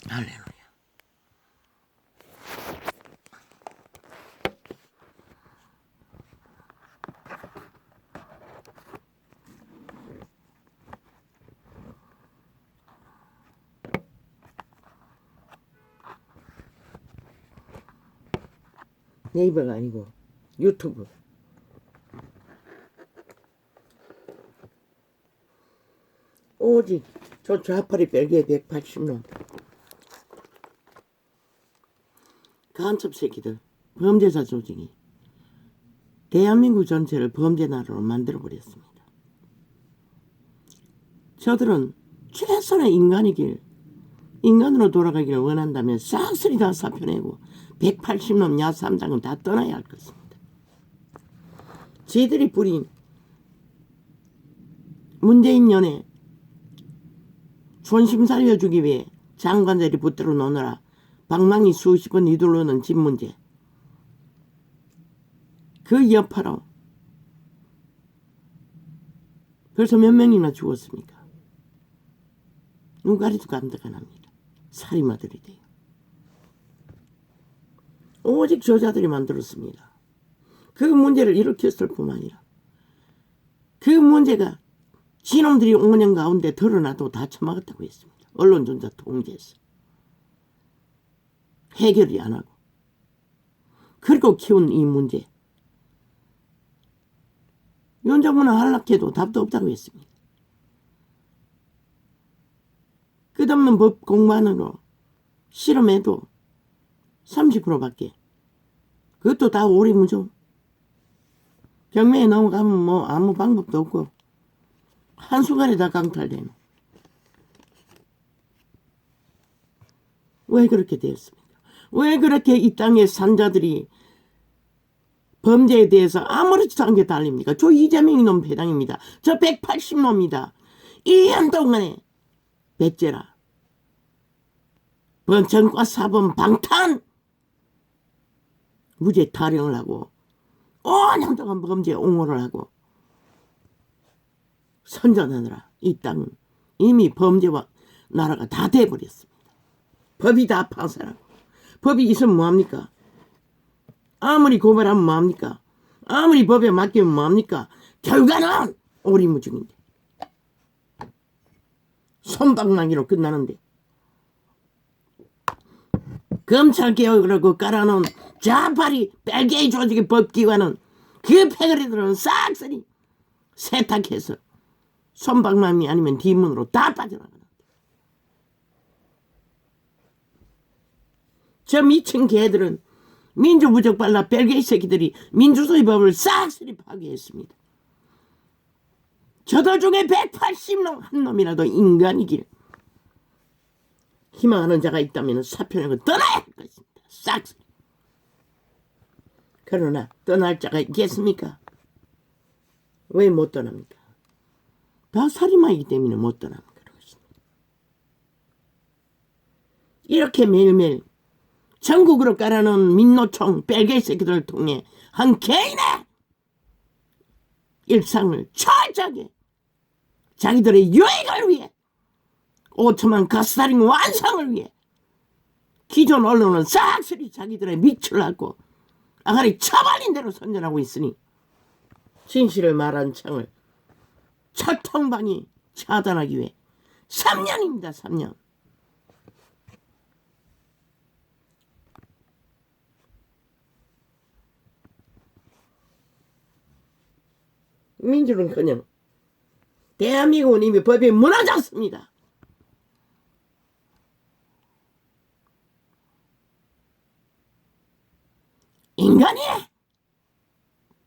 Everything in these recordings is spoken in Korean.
할렐루야. 네이버가 아니고 유튜브. 오직 저 좌파리 벨기에 180놈 간첩 새끼들, 범죄자 조직이 대한민국 전체를 범죄 나라로 만들어버렸습니다. 저들은 최선의 인간으로 돌아가기를 원한다면 싹쓸이 다 사표내고 180놈 야삼장은 다 떠나야 할 것입니다. 지들이 부린 문재인 년에 존심 살려주기 위해 장관들이 붙들어 놓느라 방망이 수십 번 휘둘러는 집 문제, 그 여파로 벌써 몇 명이나 죽었습니까? 눈가리도 감당 안 합니다. 살인마들이 돼요. 오직 저자들이 만들었습니다. 그 문제를 일으켰을 뿐만 아니라 그 문제가 지놈들이 5년 가운데 드러나도 다 처먹었다고 했습니다. 언론전자 통제해서 해결이 안 하고, 그리고 키운 이 문제, 윤정부는 한락해도 답도 없다고 했습니다. 끝없는 법 공부안으로 실험해도 30%밖에, 그것도 다 오리무중. 경매에 넘어가면 뭐 아무 방법도 없고 한순간에 다 강탈되는. 왜 그렇게 되었습니까? 왜 그렇게 이 땅의 산자들이 범죄에 대해서 아무렇지도 않게 달립니까? 저 이재명이 놈 배당입니다. 저 180놈이다. 1년 동안에 배째라, 번천과 사범 방탄, 무죄 타령을 하고 5년 동안 범죄 옹호를 하고 선전하느라 이 땅은 이미 범죄와 나라가 다 돼버렸습니다. 법이 다 파산하고, 법이 있으면 뭐합니까? 아무리 고발하면 뭐합니까? 아무리 법에 맡기면 뭐합니까? 결과는 오리무중인데, 손방망이로 끝나는데, 검찰개혁을 하고 깔아놓은 좌파리 벨기에 조직의 법기관은 그 패거리들은 싹쓸이 세탁해서 손방망이 아니면 뒷문으로 다 빠져나가는. 저 미친 개들은 민주부적 발라 벨기에 새끼들이 민주주의 법을 싹쓸이 파괴했습니다. 저들 중에 180놈 한 놈이라도 인간이길 희망하는 자가 있다면 사표내고 떠나야 할 것입니다. 싹쓸이. 그러나 떠날 자가 있겠습니까? 왜 못 떠납니까? 다 살인마이기 때문에 못 떠나는 것입니다. 이렇게 매일매일 전국으로 깔아놓은 민노총 벨기에 새끼들을 통해 한 개인의 일상을 철저하게 자기들의 유익을 위해, 5천만 가스달린 완성을 위해 기존 언론은 싹쓸이 자기들의 밑을 하고 아가리 처발린 대로 선전하고 있으니 진실을 말한 창을 철통방이 차단하기 위해 3년입니다. 3년. 민주는커녕 대한민국은 이미 법이 무너졌습니다. 인간이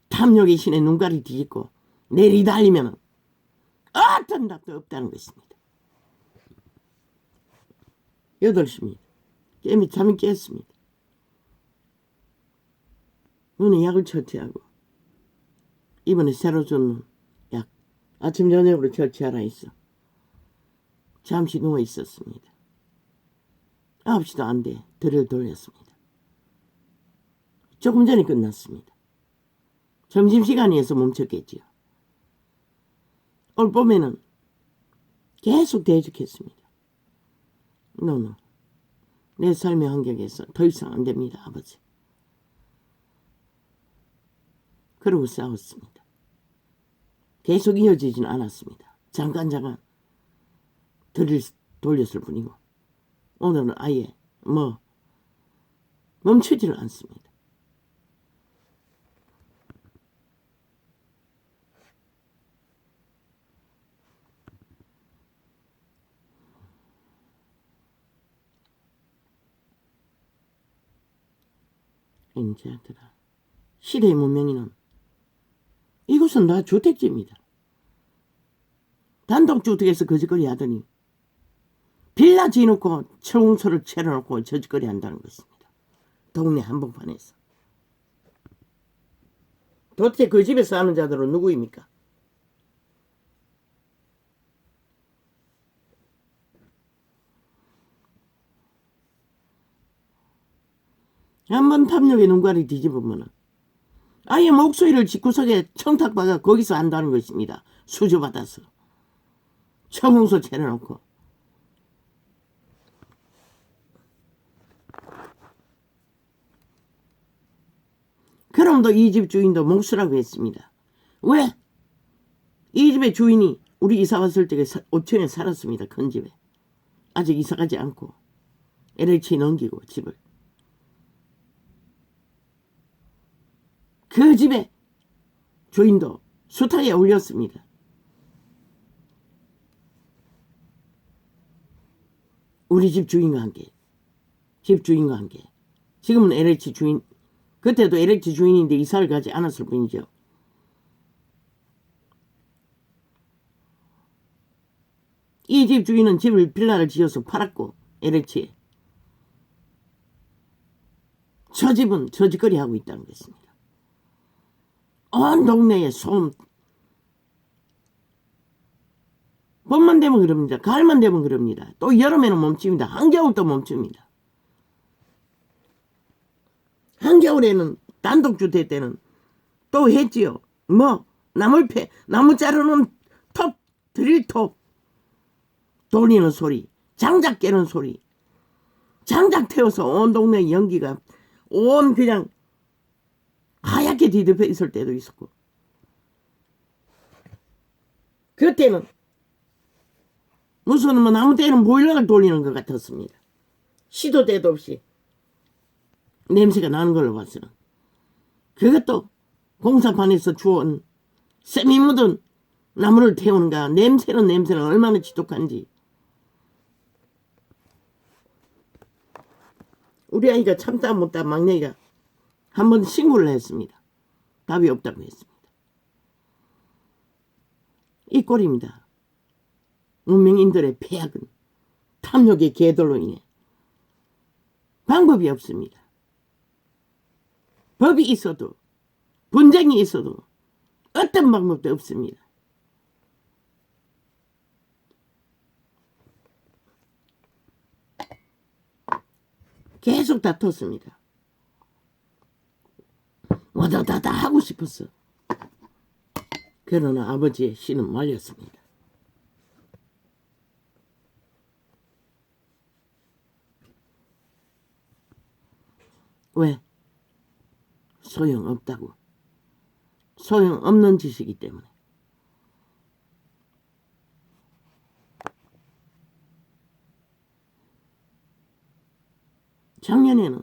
탐욕의 신에 눈가리 뒤집고 내리달리면 어떤 답도 없다는 것입니다. 8시입니다. 깨미 잠이 깼습니다. 눈에 약을 처치하고 이번에 새로 준 약 아침 저녁으로 처치하라 했어. 잠시 누워 있었습니다. 9시도 안 돼 들을 돌렸습니다. 조금 전에 끝났습니다. 점심시간이어서 멈췄겠지요. 올 봄에는 계속 대죽했습니다. 노노, 내 삶의 환경에서 더 이상 안 됩니다, 아버지. 그러고 싸웠습니다. 계속 이어지진 않았습니다. 잠깐 돌렸을 뿐이고 오늘은 아예 멈추지를 않습니다. 인자들아, 시대의 문명이는 이곳은 다 주택지입니다. 단독주택에서 거짓거리 하더니 빌라 지어놓고 철공소를 채워놓고 저짓거리 한다는 것입니다. 동네 한복판에서. 도대체 그 집에 사는 자들은 누구입니까? 한번 탐욕의 눈깔이 뒤집으면 아예 목소리를 집구석에 청탁받아 거기서 한다는 것입니다. 수주받아서. 청공소 차려놓고. 그럼도 이 집 주인도 목수라고 했습니다. 왜? 이 집의 주인이 우리 이사 왔을 적에 5천에 살았습니다. 큰 집에. 아직 이사 가지 않고 LH 넘기고 집을. 그 집에 주인도 수탁에 올렸습니다. 우리 집 주인과 함께. 집 주인과 함께. 지금은 LH 주인, 그때도 LH 주인인데 이사를 가지 않았을 뿐이죠. 이 집 주인은 집을 빌라를 지어서 팔았고 LH에. 저 집은 저짓거리 하고 있다는 것입니다. 온 동네에 소음. 봄만 되면 그럽니다. 가을만 되면 그럽니다. 또 여름에는 멈춥니다. 한겨울도 멈춥니다. 한겨울에는 단독주택 때는 또 했지요. 나무 자르는 톱, 드릴톱 돌리는 소리, 장작 깨는 소리, 장작 태워서 온 동네 연기가 그냥 하얗게 뒤덮여 있을 때도 있었고, 그때는 무슨 나무 때는 보일러를 돌리는 것 같았습니다. 시도 때도 없이 냄새가 나는 걸로 봤어요. 그것도 공사판에서 주워온 쌤이 묻은 나무를 태우는가. 냄새는 얼마나 지독한지. 우리 아이가 참다 못다 막내가 한번 신고를 했습니다. 답이 없다고 했습니다. 이 꼴입니다. 문명인들의 폐악은 탐욕의 계돌로 인해 방법이 없습니다. 법이 있어도 분쟁이 있어도 어떤 방법도 없습니다. 계속 다퉜습니다. 와다다다 하고 싶었어. 그러나 아버지의 씨는 말렸습니다. 왜? 소용없다고. 소용없는 짓이기 때문에. 작년에는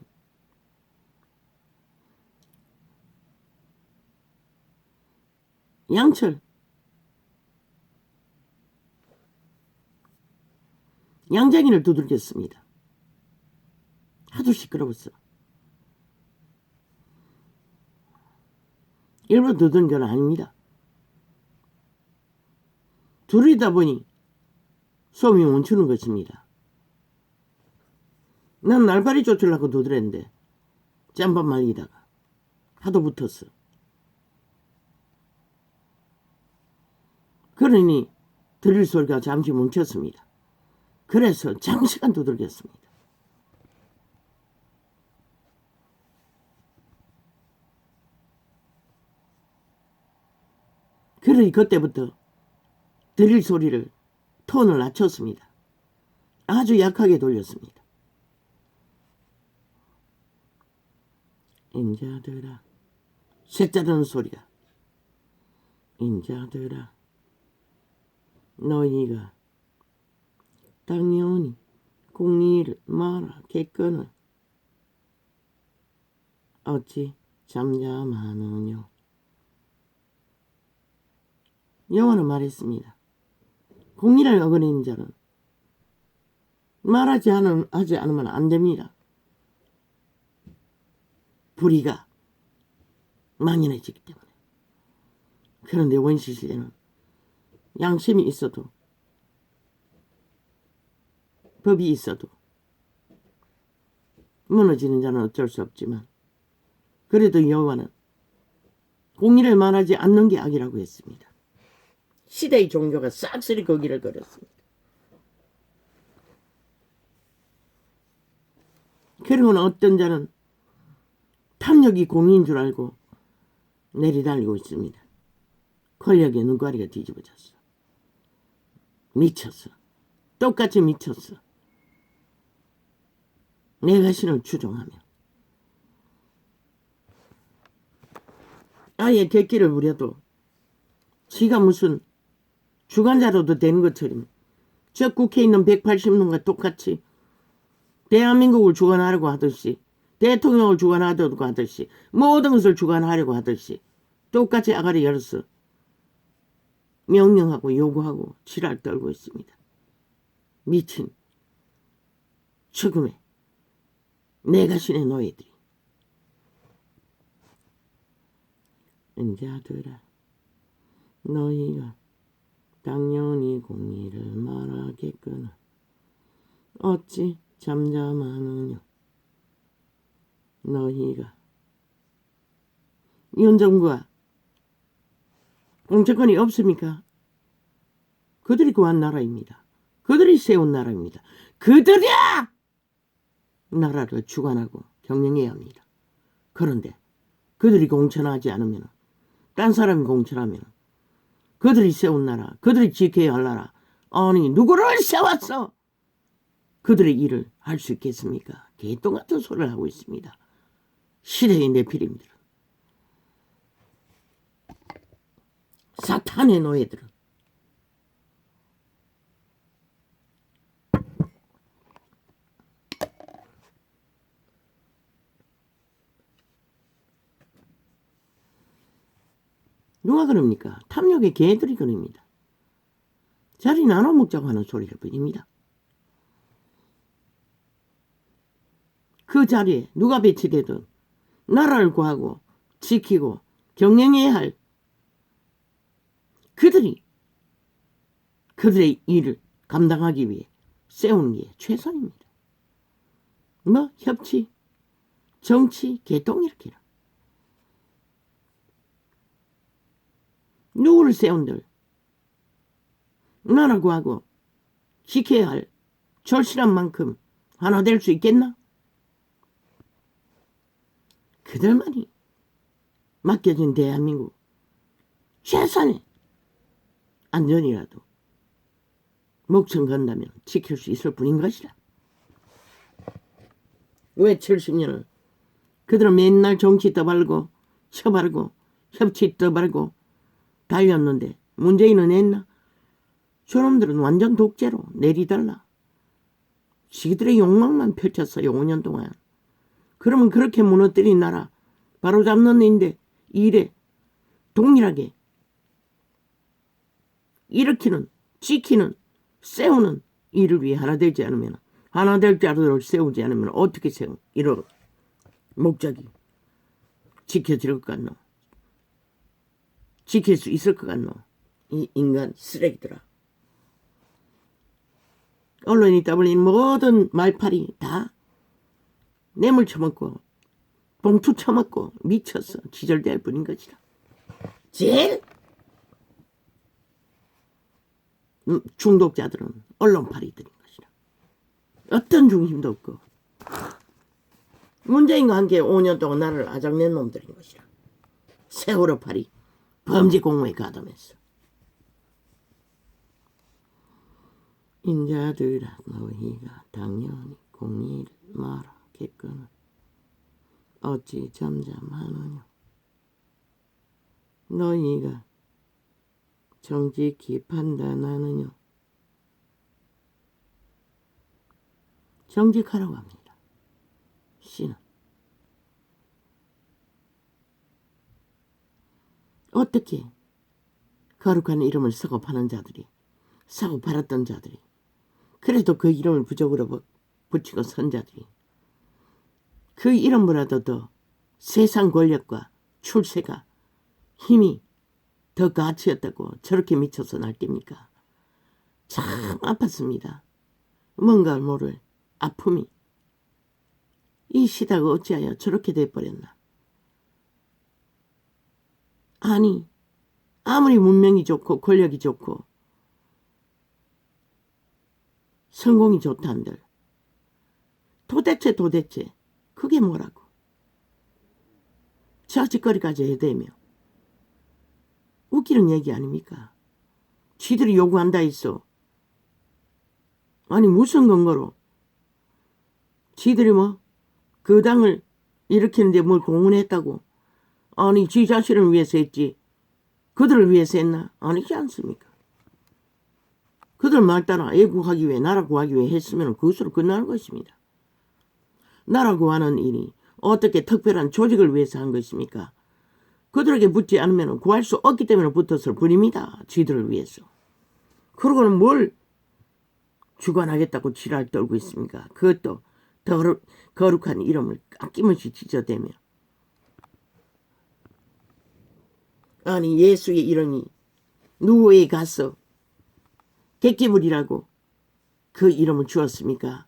양철 양장이를 두들겼습니다. 하도 시끄러웠어. 일부러 두드린 건 아닙니다. 둘이다 보니 소음이 멈추는 것입니다. 난 날파리 쫓으려고 두드렸는데 짬밥 말리다가 하도 붙었어. 그러니 들릴 소리가 잠시 멈췄습니다. 그래서 장시간 두들겼습니다. 그러니 그때부터 들릴 소리를 톤을 낮췄습니다. 아주 약하게 돌렸습니다. 인자들아, 색다른 소리가, 인자들아, 너희가 당연히 공의를 말하겠거늘 어찌 잠잠하느뇨. 여호와는 말했습니다. 공의를 어기는 자는 하지 않으면 안 됩니다. 불의가 만연해지기 때문에. 그런데 원시시대는 양심이 있어도 법이 있어도 무너지는 자는 어쩔 수 없지만 그래도 여호와는 공의를 말하지 않는 게 악이라고 했습니다. 시대의 종교가 싹쓸이 거기를 걸었습니다. 그러면 어떤 자는 탐욕이 공의인 줄 알고 내리달리고 있습니다. 권력에 눈가리가 뒤집어졌어. 미쳤어. 똑같이 미쳤어. 내 자신을 추종하며 아예 객기를 부려도 지가 무슨 주관자로도 되는 것처럼 저 국회에 있는 180명과 똑같이 대한민국을 주관하려고 하듯이 대통령을 주관하려고 하듯이 모든 것을 주관하려고 하듯이 똑같이 아가리 열어서 명령하고 요구하고 지랄 떨고 있습니다. 미친 죽음의 내 자신의 노예들이. 인자들아, 너희가 당연히 공의를 말하겠거늘 어찌 잠잠하느뇨. 너희가 윤정부가 공천권이 없습니까? 그들이 구한 나라입니다. 그들이 세운 나라입니다. 그들이야! 나라를 주관하고 경영해야 합니다. 그런데 그들이 공천하지 않으면, 딴 사람이 공천하면 그들이 세운 나라, 그들이 지켜야 할 나라, 아니 누구를 세웠어? 그들의 일을 할 수 있겠습니까? 개똥 같은 소리를 하고 있습니다. 시대의 네피림들은, 사탄의 노예들은. 누가 그럽니까? 탐욕의 개들이 그럽니다. 자리 나눠 먹자고 하는 소리를 뿐입니다. 그 자리에 누가 배치되든 나라를 구하고 지키고 경영해야 할 그들이 그들의 일을 감당하기 위해 세우는 게 최선입니다. 뭐 협치, 정치, 개똥 이렇게라. 누구를 세운들 나라 구하고 지켜야 할 절실한 만큼 하나 될 수 있겠나? 그들만이 맡겨진 대한민국 최선의 안전이라도 목청 건다면 지킬 수 있을 뿐인 것이라. 왜 70년을 그들은 맨날 정치 떠발고 쳐바르고 협치 떠바르고 달렸는데 문재인은 했나? 저놈들은 완전 독재로 내리달라. 지들의 욕망만 펼쳤어요. 5년 동안. 그러면 그렇게 무너뜨린 나라 바로잡는 일인데 일에 동일하게 일으키는, 지키는, 세우는 일을 위해 하나 되지 않으면, 하나 될 자들을 세우지 않으면 어떻게 세우? 이런 목적이 지켜질 것 같노? 지킬 수 있을 것 같노? 이 인간 쓰레기들아. 언론이 떠벌린 모든 말팔이 다 뇌물 처먹고 봉투 처먹고 미쳐서 기절될 뿐인 것이라. 제일 중독자들은 언론팔이들인 것이라. 어떤 중심도 없고 문재인과 함께 5년 동안 나라를 아작낸 놈들인 것이라. 세월호 팔이 범죄 공모에 가담했어. 인자들아, 너희가 당연히 공의를 말하겠거늘 어찌 잠잠하느냐. 너희가 정직히 판단하느냐. 정직하라고 합니다. 씨는. 어떻게 거룩한 이름을 쓰고 파는 자들이, 사고 팔았던 자들이, 그래도 그 이름을 부적으로 붙이고 선 자들이 그 이름보다도 더 세상 권력과 출세가 힘이 더 가치였다고 저렇게 미쳐서 날깁니까? 참 아팠습니다. 뭔가 모를 아픔이. 이 시대가 어찌하여 저렇게 돼버렸나. 아니, 아무리 문명이 좋고 권력이 좋고 성공이 좋다한들 도대체 그게 뭐라고. 저짓거리까지 해대며 웃기는 얘기 아닙니까? 쥐들이 요구한다 했어. 아니 무슨 근거로 지들이 뭐 그 당을 일으키는데 뭘 공헌했다고. 아니 지 자신을 위해서 했지 그들을 위해서 했나? 아니지 않습니까? 그들 말 따라 애국하기 위해 나라 구하기 위해 했으면 그것으로 끝나는 것입니다. 나라 구하는 일이 어떻게 특별한 조직을 위해서 한 것입니까? 그들에게 붙지 않으면 구할 수 없기 때문에 붙었을 뿐입니다. 지들을 위해서. 그러고는 뭘 주관하겠다고 지랄 떨고 있습니까? 그것도 거룩한 이름을 아낌없이 지저대며. 아니 예수의 이름이 누구에게 가서 객기물이라고 그 이름을 주었습니까?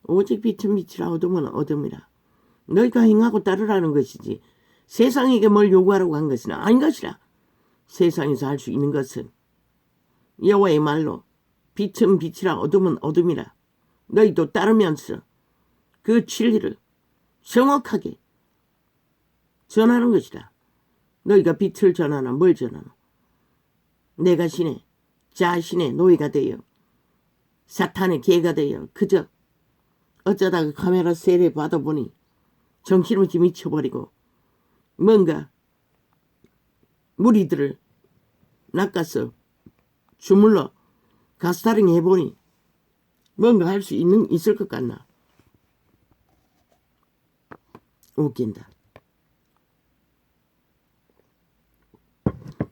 오직 빛은 빛이라 어둠은 어둠이라. 너희가 행하고 따르라는 것이지 세상에게 뭘 요구하라고 한 것은 아닌 것이라. 세상에서 할 수 있는 것은 여호와의 말로 빛은 빛이라 어둠은 어둠이라. 너희도 따르면서 그 진리를 정확하게 전하는 것이다. 너희가 빛을 전하나 뭘 전하나. 내 자신의 노예가 되어 사탄의 개가 되어 그저 어쩌다가 카메라 세례 받아보니 정신없이 미쳐버리고 뭔가 무리들을 낚아서 주물러 가스타링 해보니 뭔가 할 수 있을 것 같나. 웃긴다.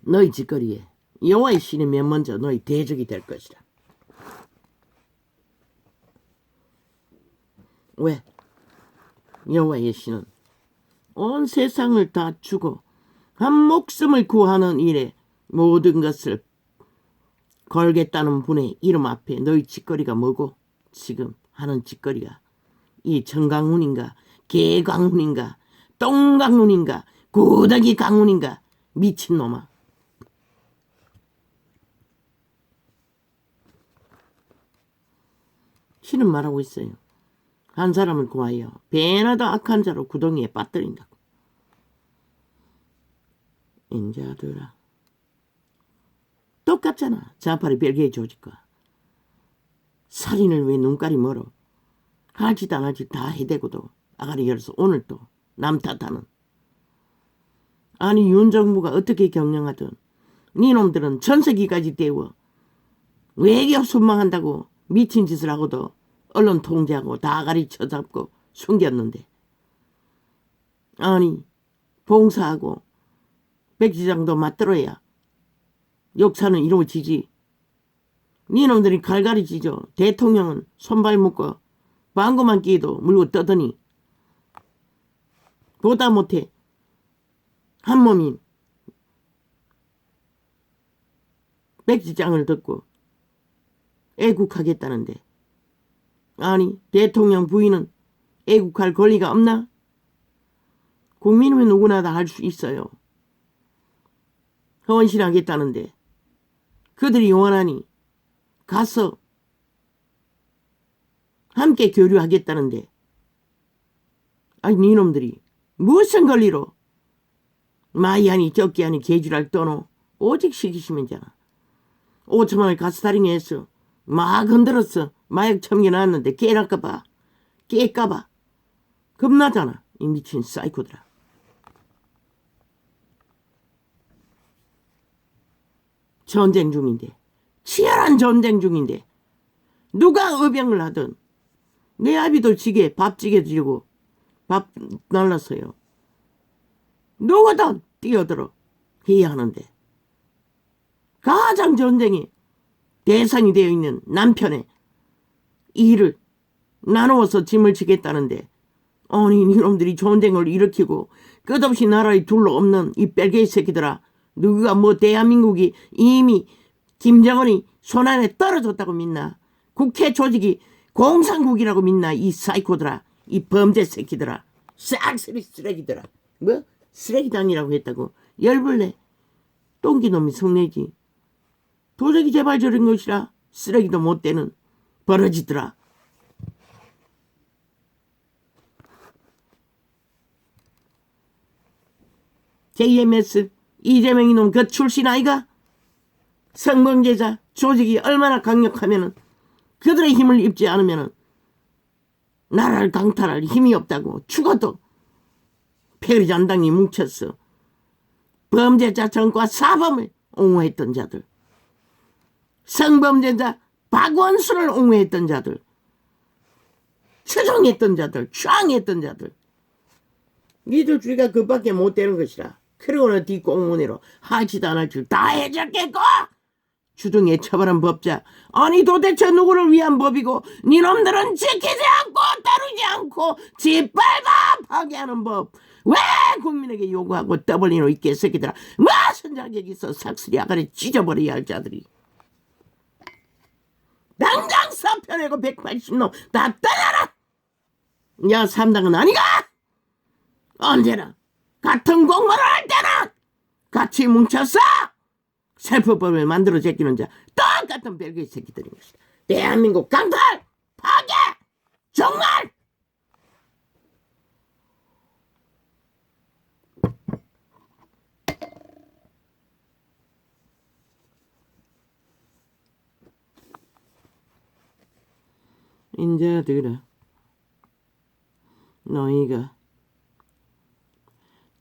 너희 짓거리에 여호와의 신이 맨 먼저 너희 대적이 될 것이다. 왜? 여호와의 신은 온 세상을 다 주고 한 목숨을 구하는 일에 모든 것을 걸겠다는 분의 이름 앞에 너희 짓거리가 뭐고 지금 하는 짓거리가 이 정강훈인가 개강훈인가 똥강훈인가 구더기 강훈인가 미친놈아. 신은 말하고 있어요. 한 사람을 구하여 배나 더 악한 자로 구덩이에 빠뜨린다고. 인자들아. 똑같잖아. 자파리 별개의 조직과. 살인을 왜 눈깔이 멀어. 할 짓 안 할 짓 다 해대고도 아가리 열어서 오늘 또 남 탓하는. 아니 윤정부가 어떻게 경영하든 니놈들은 전세기까지 떼워 외교 순망한다고 미친 짓을 하고도 언론 통제하고 다 가리쳐 잡고 숨겼는데. 아니 봉사하고 백지장도 맞들어야 역사는 이루어지지. 니놈들이 갈갈이 찢어 대통령은 손발 묶어 방구만 끼도 물고 떠더니 보다 못해 한 몸인 백지장을 듣고 애국하겠다는데. 아니 대통령 부인은 애국할 권리가 없나? 국민은 누구나 다 할 수 있어요. 헌신하겠다는데 그들이 원하니 가서 함께 교류하겠다는데. 아니 니놈들이 무슨 권리로 많이 하니 적게 하니 개주랄 떠노. 오직 시키시면 잖아. 5천만을 가스타링해서 막 흔들었어. 마약 첨겨 놨는데 깨랄까봐 겁나잖아. 이 미친 사이코들아. 전쟁 중인데, 치열한 전쟁 중인데 누가 의병을 하든 내 아비도 지게 밥지게 지고 밥 날랐어요. 누구든 뛰어들어 해야 하는데 가장 전쟁이 대상이 되어 있는 남편의 일을 나누어서 짐을 지겠다는데 아니 이놈들이 전쟁을 일으키고 끝없이 나라에 둘러없는 이 뺄개이 새끼들아. 누가 뭐 대한민국이 이미 김정은이 손안에 떨어졌다고 믿나? 국회 조직이 공산국이라고 믿나? 이 사이코들아. 이 범죄 새끼들아. 싹쓸이 쓰레기들아. 뭐? 쓰레기단이라고 했다고. 열불내. 똥기놈이 성내지. 도적이 제발 저런 것이라. 쓰레기도 못 되는 버러지더라. JMS 이재명 이놈 그 출신 아이가? 성범죄자 조직이 얼마나 강력하면은 그들의 힘을 입지 않으면은 나라를 강탈할 힘이 없다고. 죽어도 패리잔당이 뭉쳤어. 범죄자 전과 사범을 옹호했던 자들, 성범죄자 박원순을 옹호했던 자들, 추종했던 자들, 추앙했던 자들. 니들 주의가 그밖에 못 되는 것이라. 그러고는 뒷공문으로 하지도 않을 줄 다 해줬겠고. 주둥에 처벌한 법자. 아니 도대체 누구를 위한 법이고 니놈들은 지키지 않고 다루지 않고 짓밟아 파괴하는 법. 왜 국민에게 요구하고 떠벌리노 이 개새끼들아. 무슨 자격이 있어 삭슬이 아가리 찢어버려야 할 자들이. 당장 사표내고 180놈 다 떠나라. 야 3당은 아니가. 언제나 같은 공부를 할 때는 같이 뭉쳤어. 살포법을 만들어 제끼는 자 똑같은 벨기에 새끼들인 것이다. 대한민국 강탈 파괴 정말. 인자들아 너희가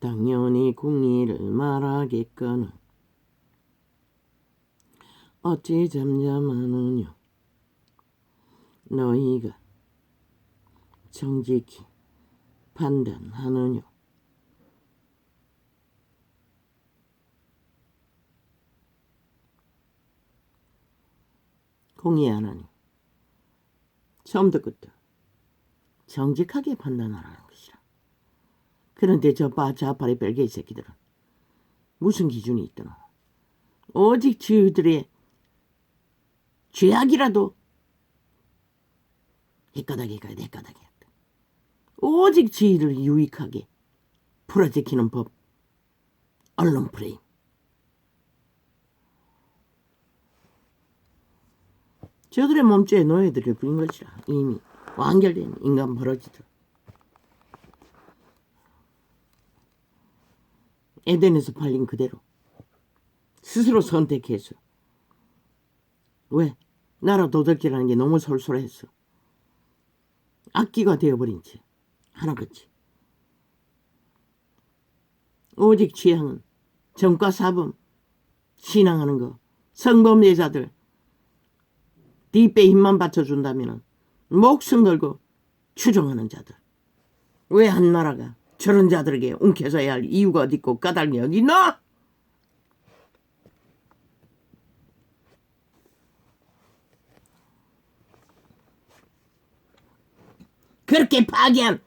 당연히 국리를 말하겠거늘 어찌 잠잠하느냐. 너희가 정직히 판단하느냐. 공의 하나님 처음부터 끝도 정직하게 판단하라는 것이라. 그런데 저 좌파리 벨기에 새끼들은 무슨 기준이 있더나. 오직 저들의 죄악이라도 헷가닥이 헷가닥이 했다. 오직 저희를 유익하게 풀어제키는 법. 언론 프레임. 저들의 몸죄에 노예들을 부린 것이라. 이미 완결된 인간 버러지들. 에덴에서 팔린 그대로 스스로 선택해서. 왜? 나라 도둑질하는 게 너무 솔솔했어. 악기가 되어버린 채 하나같이. 오직 취향은 정과 사범 신앙하는 거. 성범죄자들 뒷배 힘만 받쳐준다면 목숨 걸고 추종하는 자들. 왜 한 나라가 저런 자들에게 움켜서야 할 이유가 어디 있고 까닭이 어디 있나? 그렇게 파괴한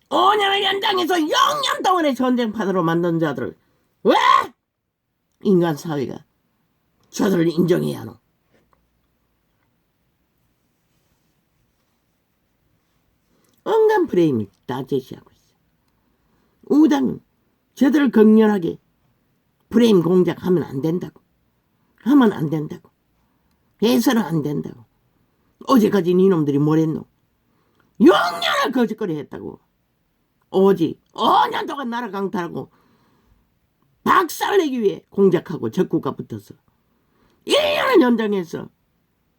5년을 연장해서 0년 동안의 전쟁판으로 만든 자들을 왜 인간 사회가 저들을 인정해야 하노? 온갖 프레임을 다 제시하고 있어. 우당은 저들을 격렬하게 프레임 공작하면 안 된다고. 하면 안 된다고. 해서는 안 된다고. 어제까지 이놈들이 뭘 했노? 6년을 거짓거리 했다고. 오직 5년 동안 나라 강탈하고 박살내기 위해 공작하고 적국가 붙어서 1년을 연장해서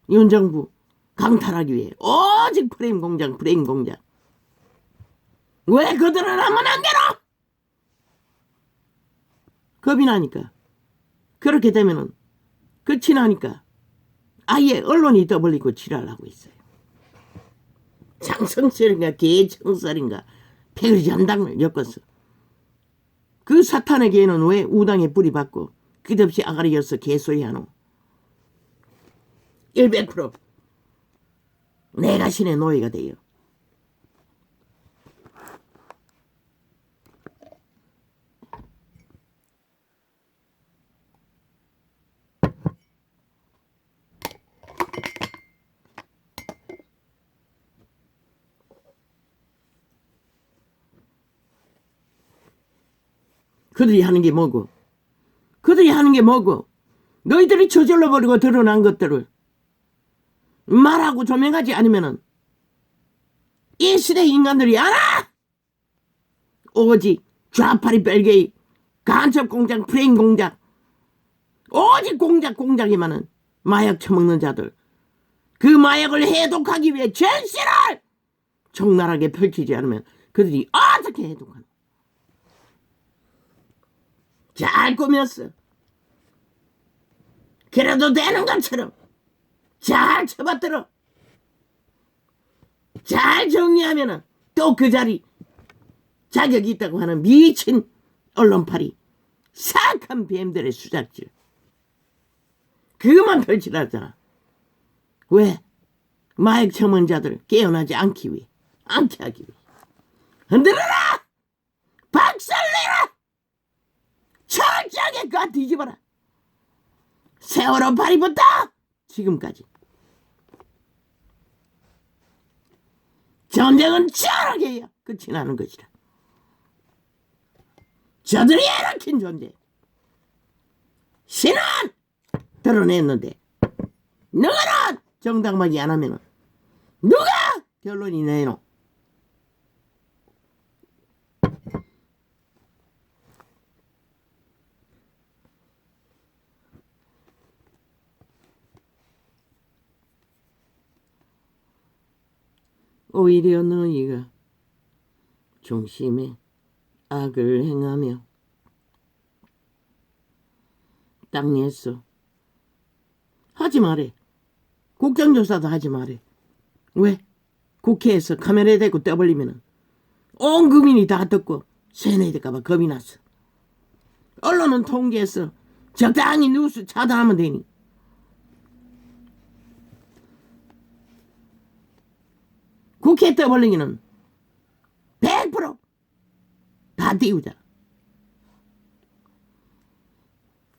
윤정부 강탈하기 위해 오직 프레임 공작. 왜 그들은 하면 안 되노? 겁이 나니까. 그렇게 되면은 끝이 나니까 아예 언론이 떠벌리고 지랄하고 있어요. 장성철인가 개청설인가 패거리 전당을 엮었어. 그 사탄의 개는 왜 우당에 뿌리 받고 끝없이 아가리여서 개소리 하노? 100% 내가 신의 노예가 돼요. 그들이 하는 게 뭐고? 그들이 하는 게 뭐고? 너희들이 저질러버리고 드러난 것들을 말하고 조명하지 않으면은 이 시대 인간들이 알아! 오직 좌파리 벨게이 간첩 공장 프레임 공작 오직 공작이만은 마약 처먹는 자들 그 마약을 해독하기 위해 전신을 적나라하게 펼치지 않으면 그들이 어떻게 해독하노? 잘 꾸몄어. 그래도 되는 것처럼 잘 쳐받들어. 잘 정리하면은 또 그 자리 자격이 있다고 하는 미친 언론팔이 사악한 뱀들의 수작질 그것만 펼치라잖아. 왜? 마약 처문자들 깨어나지 않기 위해 않게 하기 위해 흔들어라! 박살내라! 철저하게 가 뒤집어라. 세월호 파리부터 지금까지 전쟁은 치열하게 해야 끝이 나는 것이라. 저들이 일으킨 존재 신은 드러냈는데 누구는 정당하지 않으면 누가 결론이 내노? 오히려 너희가 중심에 악을 행하며 땅에서 하지 말해. 국정조사도 하지 말해. 왜? 국회에서 카메라에 대고 떠벌리면은 온 국민이 다 듣고 세뇌될까봐 겁이 났어. 언론은 통제해서 적당히 뉴스 차단하면 되니. 국회 떠벌리기는 100%다 띄우자.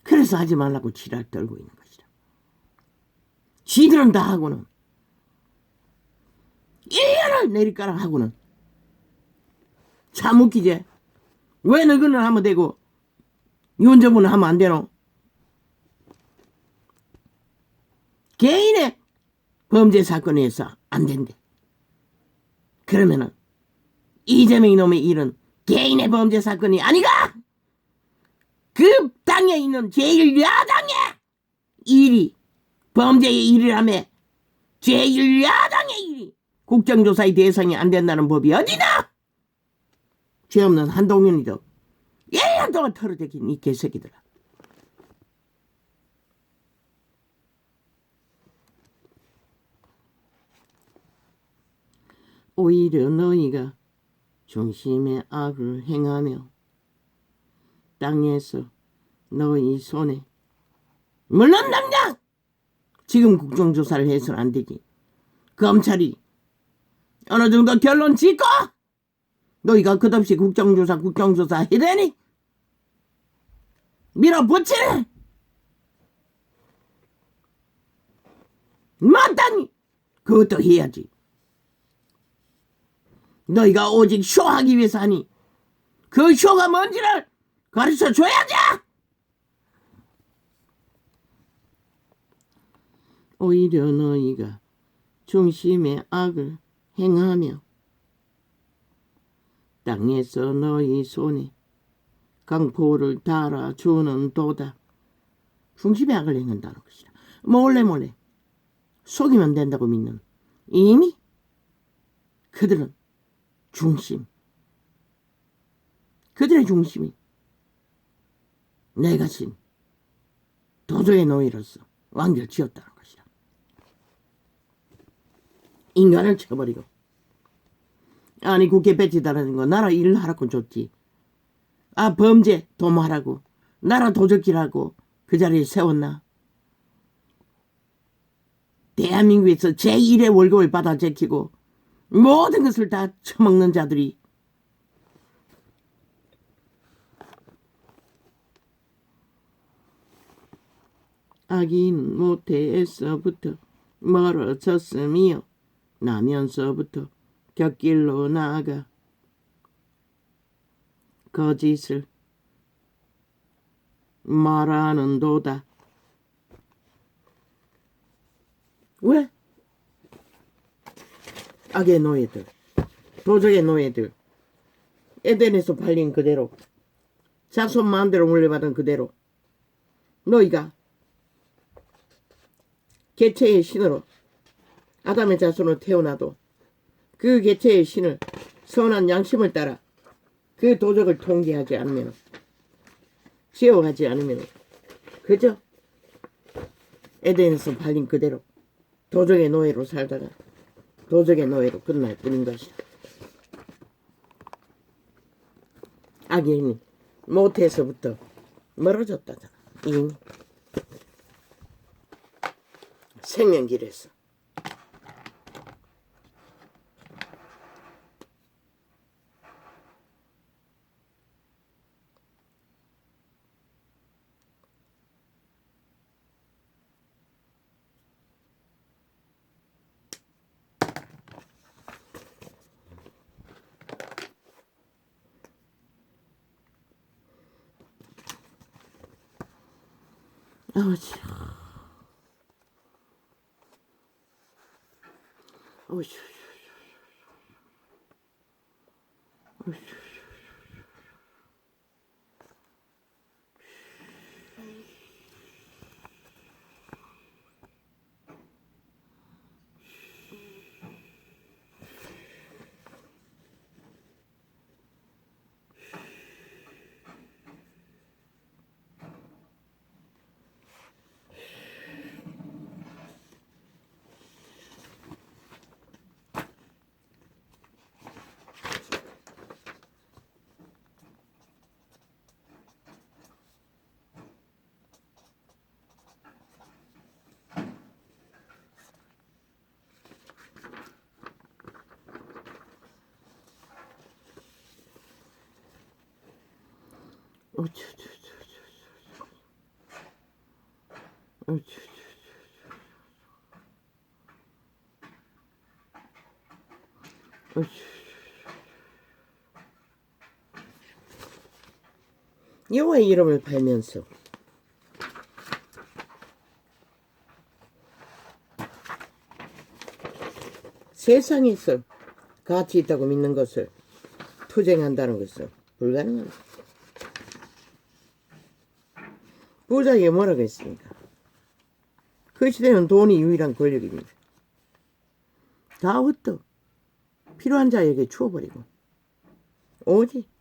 그래서 하지 말라고 지랄 떨고 있는 것이다. 지들은 다 하고는 1년을 내리까락 하고는 참 웃기지. 왜 너희는 하면 되고 윤정부는 하면 안 되노? 개인의 범죄 사건에서 안 된대. 그러면은 이재명 놈의 일은 개인의 범죄 사건이 아니가. 그 땅에 있는 제1야당의 일이 범죄의 일이라며. 제1야당의 일이 국정조사의 대상이 안 된다는 법이 어디나. 죄 없는 한동훈이도 1년 동안 털어대긴 이 개새끼들아. 오히려 너희가 중심의 악을 행하며 땅에서 너희 손에 물론 당장 지금 국정조사를 해서는 안 되지. 검찰이 어느 정도 결론 짓고 너희가 끝없이 국정조사 해대니 밀어붙이네. 마땅히 그것도 해야지. 너희가 오직 쇼하기 위해서 하니 그 쇼가 뭔지를 가르쳐 줘야지. 오히려 너희가 중심의 악을 행하며 땅에서 너희 손에 강포를 달아주는 도다. 중심의 악을 행한다는 것이다. 몰래 속이면 된다고 믿는 이미 그들은 중심 그들의 중심이 내가 신 도적의 노예로서 왕조를 지었다는 것이다. 인간을 쳐버리고 아니 국회 배치달라는 거 나라 일을 하라고 줬지. 아 범죄 도모하라고 나라 도적질하고 그 자리에 세웠나. 대한민국에서 제1의 월급을 받아 제키고 모든 것을 다 처먹는 자들이 악인 모태에서부터 멀어졌으며 나면서부터 곁길로 나아가 거짓을 말하는도다. 왜? 악의 노예들, 도적의 노예들, 에덴에서 팔린 그대로, 자손 마음대로 물려받은 그대로 너희가 개체의 신으로 아담의 자손으로 태어나도 그 개체의 신을 선한 양심을 따라 그 도적을 통제하지 않으면, 제어하지 않으면 그저 에덴에서 팔린 그대로 도적의 노예로 살다가 도적의 노예로 끝날 뿐인 것이다. 악인이 모태에서부터 멀어졌다잖아. 이미 생명길에서. 아버지, 어이씨, 여호와의 이름을 팔면서 세상에서 가치 있다고 믿는 것을 투쟁한다는 것은 불가능합니다. 부자에게 뭐라고 했습니까? 그 시대는 돈이 유일한 권력입니다. 다 흩어 필요한 자에게 주어버리고 오직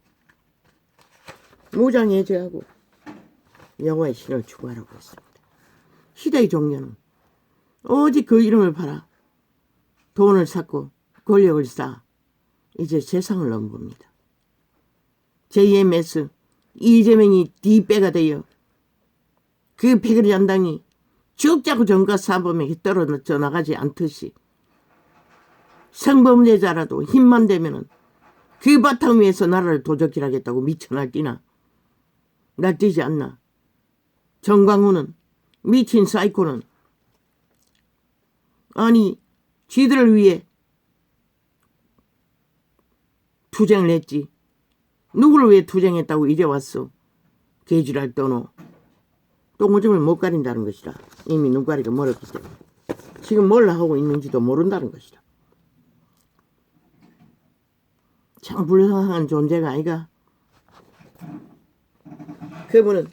무장해제하고 여호와의 신을 추구하라고 했습니다. 시대의 종교는 오직 그 이름을 팔아 돈을 쌓고 권력을 쌓아 이제 세상을 넘봅니다. JMS 이재명이 뒷배가 되어 그 패거리 잔당이 죽자고 정가 사범에게 떨어져 나가지 않듯이 성범죄자라도 힘만 되면은 그 바탕 위에서 나라를 도적질하겠다고 미쳐날뛰나 날뛰지 않나. 정광훈은 미친 사이코는 아니 쥐들을 위해 투쟁을 했지. 누구를 위해 투쟁했다고 이제 왔어. 개지랄 떠노. 똥오줌을 못 가린다는 것이다. 이미 눈가리가 멀었기 때문에. 지금 뭘 하고 있는지도 모른다는 것이다. 참 불쌍한 존재가 아이가. 그분은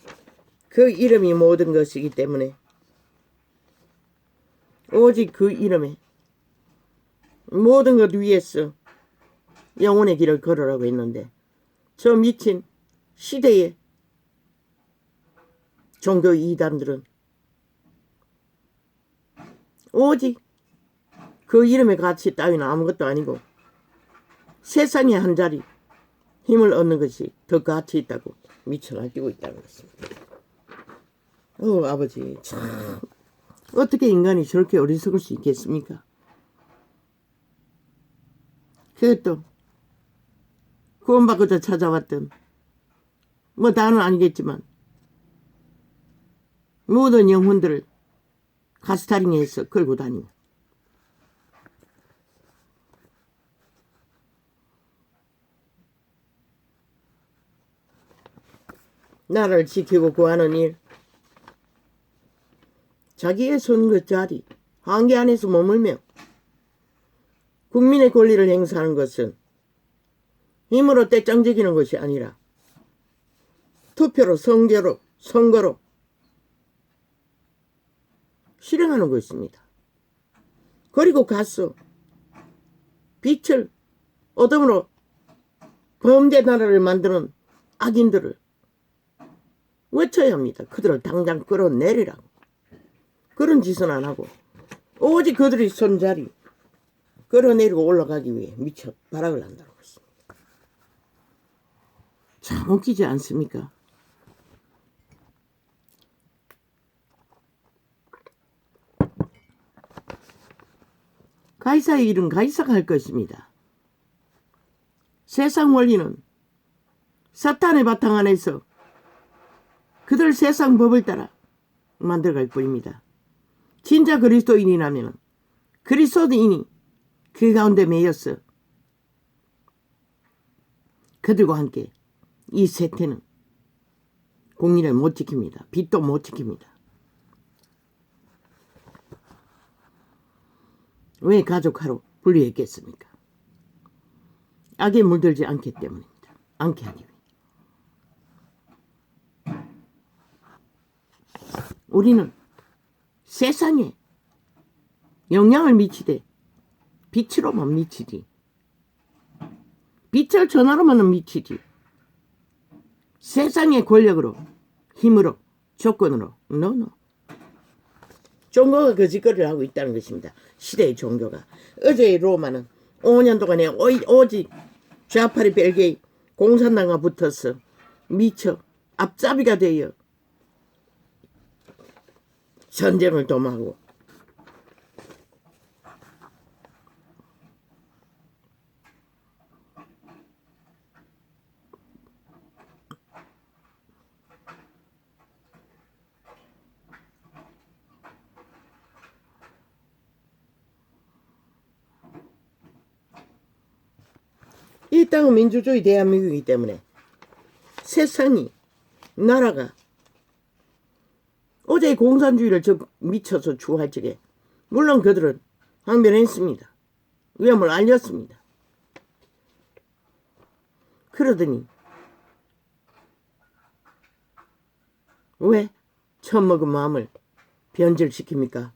그 이름이 모든 것이기 때문에 오직 그 이름에 모든 것 위에서 영혼의 길을 걸으라고 했는데 저 미친 시대의 종교 이단들은 오직 그 이름의 가치 따위는 아무것도 아니고 세상의 한 자리 힘을 얻는 것이 더 가치 있다고 미쳐 날뛰고 있다는 것입니다. 아버지, 참 어떻게 인간이 저렇게 어리석을 수 있겠습니까? 그것도 구원받고자 찾아왔던 뭐 다는 아니겠지만 모든 영혼들을 가스타링해서 끌고 다니고 나라를 지키고 구하는 일, 자기의 선거 자리, 한계 안에서 머물며 국민의 권리를 행사하는 것은 힘으로 떼짱지기는 것이 아니라 투표로, 선거로 실행하는 것입니다. 그리고 가서 빛을 어둠으로 범죄 나라를 만드는 악인들을 외쳐야 합니다. 그들을 당장 끌어내리라고. 그런 짓은 안 하고 오직 그들의 손자리 끌어내리고 올라가기 위해 미쳐 발악을 한다고 했습니다. 참 웃기지 않습니까? 가이사의 일은 가이사가 할 것입니다. 세상 원리는 사탄의 바탕 안에서 그들 세상 법을 따라 만들어갈 뿐입니다. 진짜 그리스도인이라면 그리스도인이 그 가운데 매였어 그들과 함께 이 세태는 공의를 못 지킵니다. 빛도 못 지킵니다. 왜 가족하로 분리했겠습니까? 악에 물들지 않기 때문입니다. 않게 하기 위해. 우리는 세상에 영향을 미치되 빛으로만 미치지. 빛을 전하로만 미치지. 세상의 권력으로, 힘으로, 조건으로, no. 종교가 거짓거리를 하고 있다는 것입니다. 시대의 종교가. 어제의 로마는 5년 동안에 오직 좌파리 벨기에 공산당과 붙어서 미쳐 앞잡이가 되어 전쟁을 도모하고 이 땅은 민주주의 대한민국이기 때문에 세상이 나라가 어제 공산주의를 미쳐서 추구할 적에 물론 그들은 항변했습니다. 위험을 알렸습니다. 그러더니 왜 처음 먹은 마음을 변질시킵니까?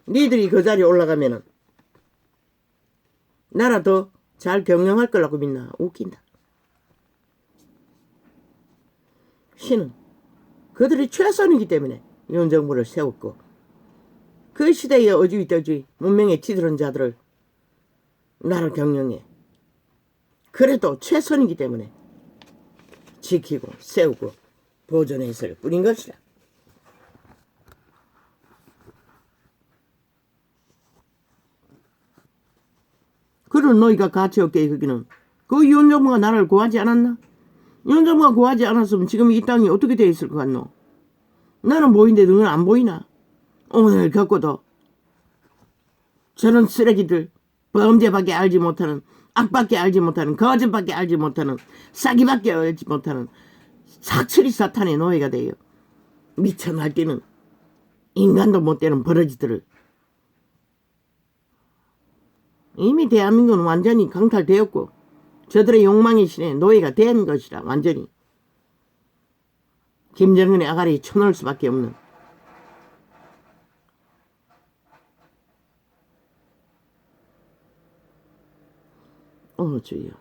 니들이 그 자리에 올라가면은 나라 더 잘 경영할 거라고 믿나? 웃긴다. 신은 그들이 최선이기 때문에 이런 정부를 세웠고 그 시대의 어주이떠주이 문명에 치들은 자들을 나라 경영해. 그래도 최선이기 때문에 지키고 세우고 보존해서 뿐인 것이라. 그런 너희가 가치 없게 여기는 그 윤정부가 나를 구하지 않았나? 윤정부가 구하지 않았으면 지금 이 땅이 어떻게 되어 있을 것 같노? 나는 보이는데 너는 안 보이나? 오늘 겪고도 저런 쓰레기들 범죄밖에 알지 못하는 악밖에 알지 못하는 거짓밖에 알지 못하는 사기밖에 알지 못하는 사철이 사탄의 노예가 되어 미쳐 날뛰는 인간도 못 되는 버러지들을 이미 대한민국은 완전히 강탈되었고 저들의 욕망의 신에 노예가 된 것이라 완전히 김정은의 아가리에 쳐놓을 수밖에 없는 주여.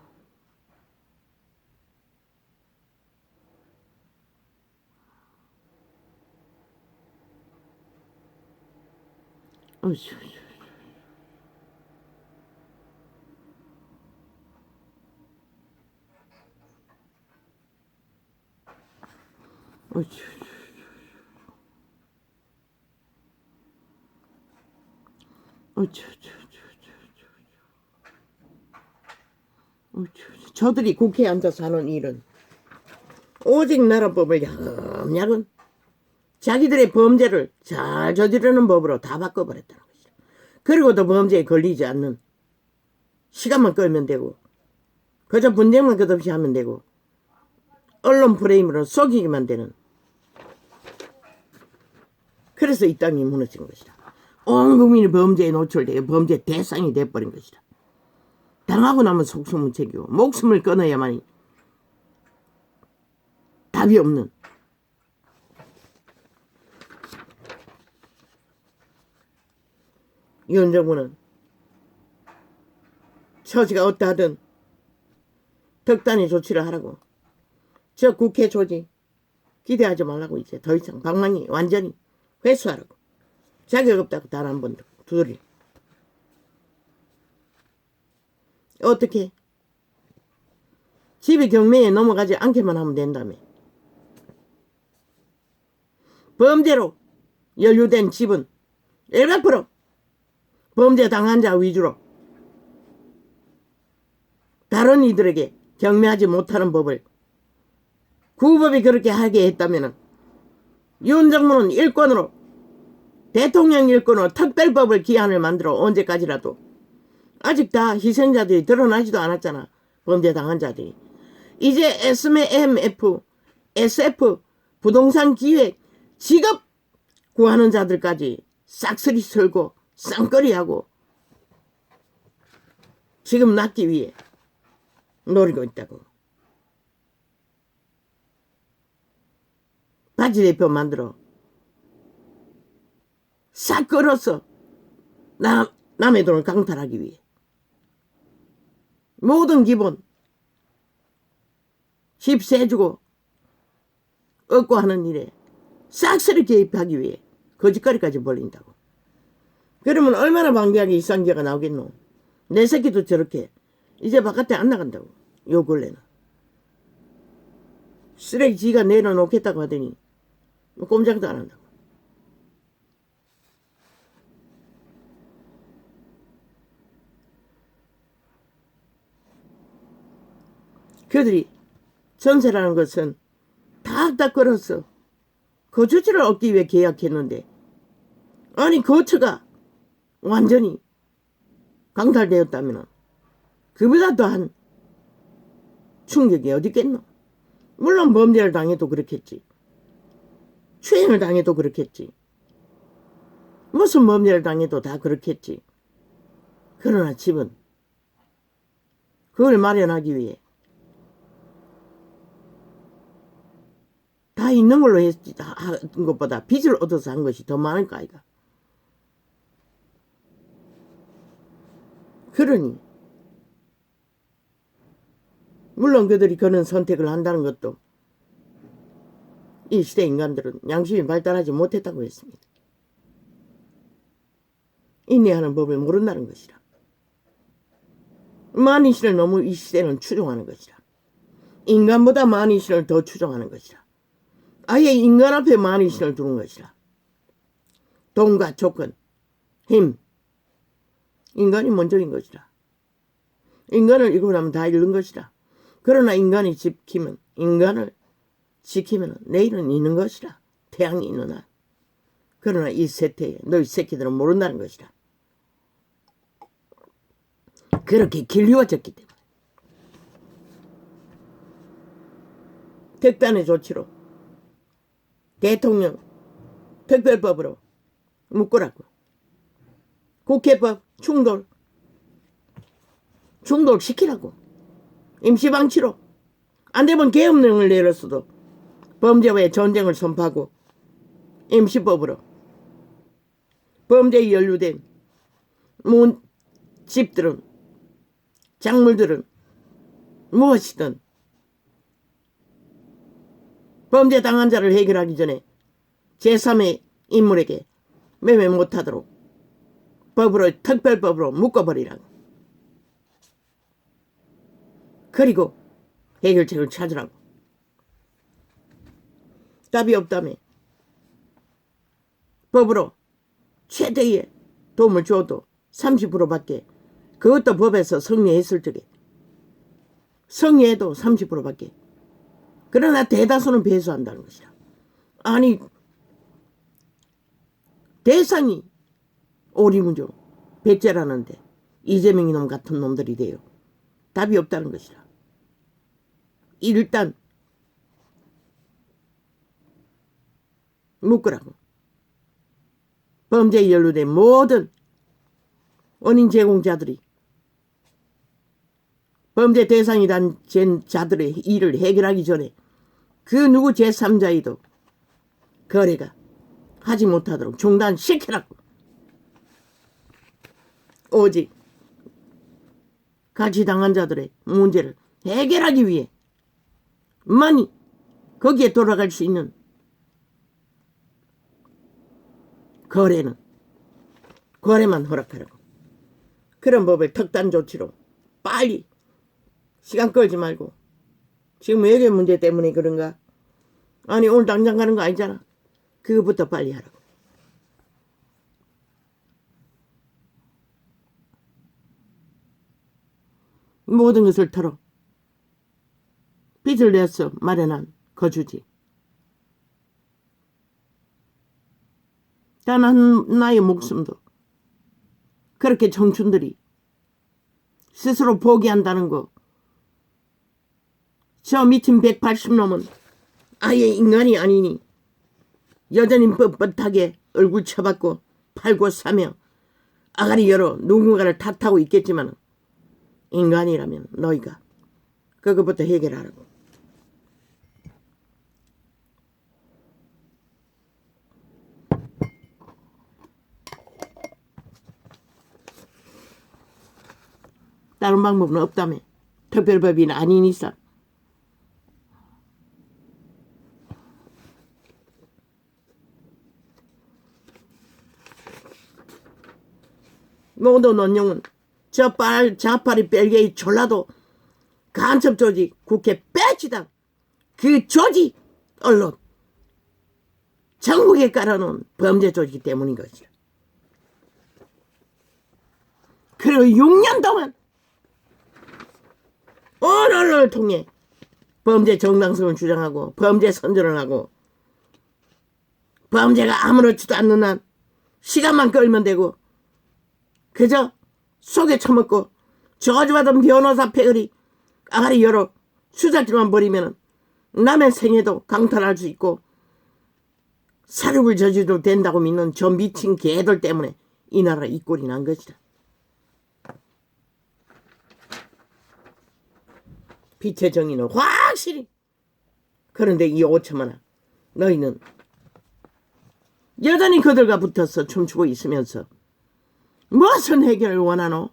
주여. 저들이 국회에 앉아서 하는 일은 오직 나라법을 야금야금 자기들의 범죄를 잘 저지르는 법으로 다 바꿔버렸다는 것이죠. 그리고도 범죄에 걸리지 않는, 시간만 끌면 되고 그저 분쟁만 끝없이 하면 되고 언론 프레임으로 속이기만 되는, 그래서 이 땅이 무너진 것이다. 온 국민이 범죄에 노출되어 범죄 대상이 돼버린 것이다. 당하고 나면 속수문 챙기고 목숨을 끊어야만이 답이 없는, 이현 정부는 처지가 어떠하든 덕단의 조치를 하라고, 저 국회 조직 기대하지 말라고, 이제 더 이상 방망이 완전히 회수하라고. 자격 없다고 단 한 번도 두드리. 어떻게? 집이 경매에 넘어가지 않게만 하면 된다며. 범죄로 연루된 집은 100% 범죄 당한 자 위주로 다른 이들에게 경매하지 못하는 법을 구법이 그렇게 하게 했다면 윤 정부는 일권으로, 대통령 일권으로 특별법을 기한을 만들어 언제까지라도, 아직 다 희생자들이 드러나지도 않았잖아. 범죄 당한 자들이. 이제 SMF, SF, 부동산 기획, 직업 구하는 자들까지 싹쓸이 설고 쌍거리하고 지금 낫기 위해 노리고 있다고. 바지 대표 만들어 싹 끌어서 남의 돈을 강탈하기 위해 모든 기본 집 세주고 얻고 하는 일에 싹쓸이 개입하기 위해 거짓거리까지 벌린다고. 그러면 얼마나 방대하게 이상계가 나오겠노. 내 새끼도 저렇게 이제 바깥에 안 나간다고. 요 근래는 쓰레기 지가 내려놓겠다고 하더니 꼼짝도 안 한다고. 그들이 전세라는 것은 다 끌어서 거주지를 얻기 위해 계약했는데, 아니 거처가 완전히 강탈되었다면 그보다 더한 충격이 어디 있겠노. 물론 범죄를 당해도 그렇겠지, 추행을 당해도 그렇겠지, 무슨 범죄를 당해도 다 그렇겠지. 그러나 집은 그걸 마련하기 위해 다 있는 걸로 했지, 한 것보다 빚을 얻어서 한 것이 더 많을까 아이가. 그러니 물론 그들이 그런 선택을 한다는 것도 이 시대 인간들은 양심이 발달하지 못했다고 했습니다. 인내하는 법을 모른다는 것이라. 만이신을 너무 이 시대는 추종하는 것이라. 인간보다 만이신을 더 추종하는 것이라. 아예 인간 앞에 만이신을 두는 것이라. 돈과 조건, 힘, 인간이 먼저인 것이라. 인간을 잃고 나면 다 잃는 것이라. 그러나 인간을 지키면 내일은 있는 것이라. 태양이 있는 한. 그러나 이 세태에 너희 새끼들은 모른다는 것이라. 그렇게 길리워졌기 때문에 특단의 조치로 대통령 특별법으로 묶으라고. 국회법 충돌시키라고. 임시방치로. 안 되면 계엄령을 내렸어도 범죄와의 전쟁을 선포하고 임시법으로 범죄에 연루된 집들은 작물들은 무엇이든 범죄 당한 자를 해결하기 전에 제3의 인물에게 매매 못하도록 법으로 특별법으로 묶어버리라고. 그리고 해결책을 찾으라고. 답이 없다며 법으로 최대의 도움을 줘도 30%밖에, 그것도 법에서 성립했을 적에 성립해도 30%밖에. 그러나 대다수는 배수한다는 것이다. 아니 대상이 오리무조 배째라는데 이재명 이놈 같은 놈들이 돼요. 답이 없다는 것이다. 일단 묶으라고. 범죄에 연루된 모든 원인 제공자들이 범죄 대상이 된 자들의 일을 해결하기 전에 그 누구 제3자이도 거래가 하지 못하도록 중단시키라고. 오직 같이 당한 자들의 문제를 해결하기 위해 만이 거기에 돌아갈 수 있는 거래만 허락하라고. 그런 법을 특단 조치로 빨리, 시간 끌지 말고. 지금 외교 문제 때문에 그런가? 아니 오늘 당장 가는 거 아니잖아. 그거부터 빨리 하라고. 모든 것을 털어 빚을 내서 마련한 거주지. 단 하나의 목숨도 그렇게 청춘들이 스스로 포기한다는 거. 저 미친 180놈은 아예 인간이 아니니 여전히 뻣뻣하게 얼굴 쳐박고 팔고 사며 아가리 열어 누군가를 탓하고 있겠지만 인간이라면 너희가 그것부터 해결하라고. 다른 방법은 없다며. 특별법이 아닌 이상. 모든 원흉은 저 자파리 벨기에 졸라도 간첩 조직 국회 빼치당 그 조직 언론 전국에 깔아놓은 범죄 조직 때문인 것이야. 그리고 6년 동안 언론을 통해 범죄 정당성을 주장하고 범죄 선전을 하고 범죄가 아무렇지도 않는 한 시간만 끌면 되고 그저 속에 처먹고 저주받은 변호사 패거리 아가리 열어 수작질만 벌이면 남의 생애도 강탈할 수 있고 사륙을 저지도 된다고 믿는 저 미친 개들 때문에 이 나라 이 꼴이 난 것이다. 빛의 정의는 확실히. 그런데 이 5천만원 너희는 여전히 그들과 붙어서 춤추고 있으면서 무슨 해결을 원하노?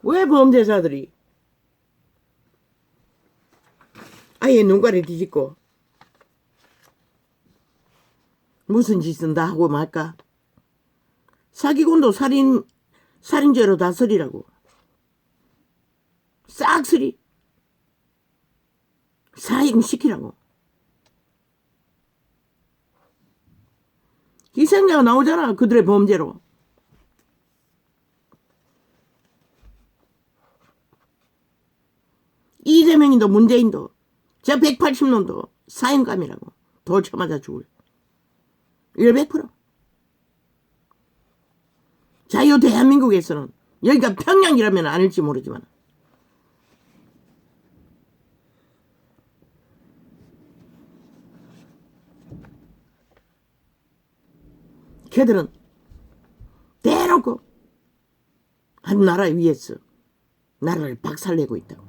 왜 범죄자들이 아예 눈가를 뒤집고 무슨 짓은 다 하고 말까? 사기꾼도 살인죄로 다스리라고. 싹쓸이 사형 시키라고. 희생자가 나오잖아. 그들의 범죄로. 이재명인도 문재인도 저 180년도 사형감이라고. 돌 쳐맞아 죽을. 100%. 자유 대한민국에서는 여기가 평양이라면 아닐지 모르지만 걔들은 대놓고 한 나라 위에서 나라를 박살내고 있다고.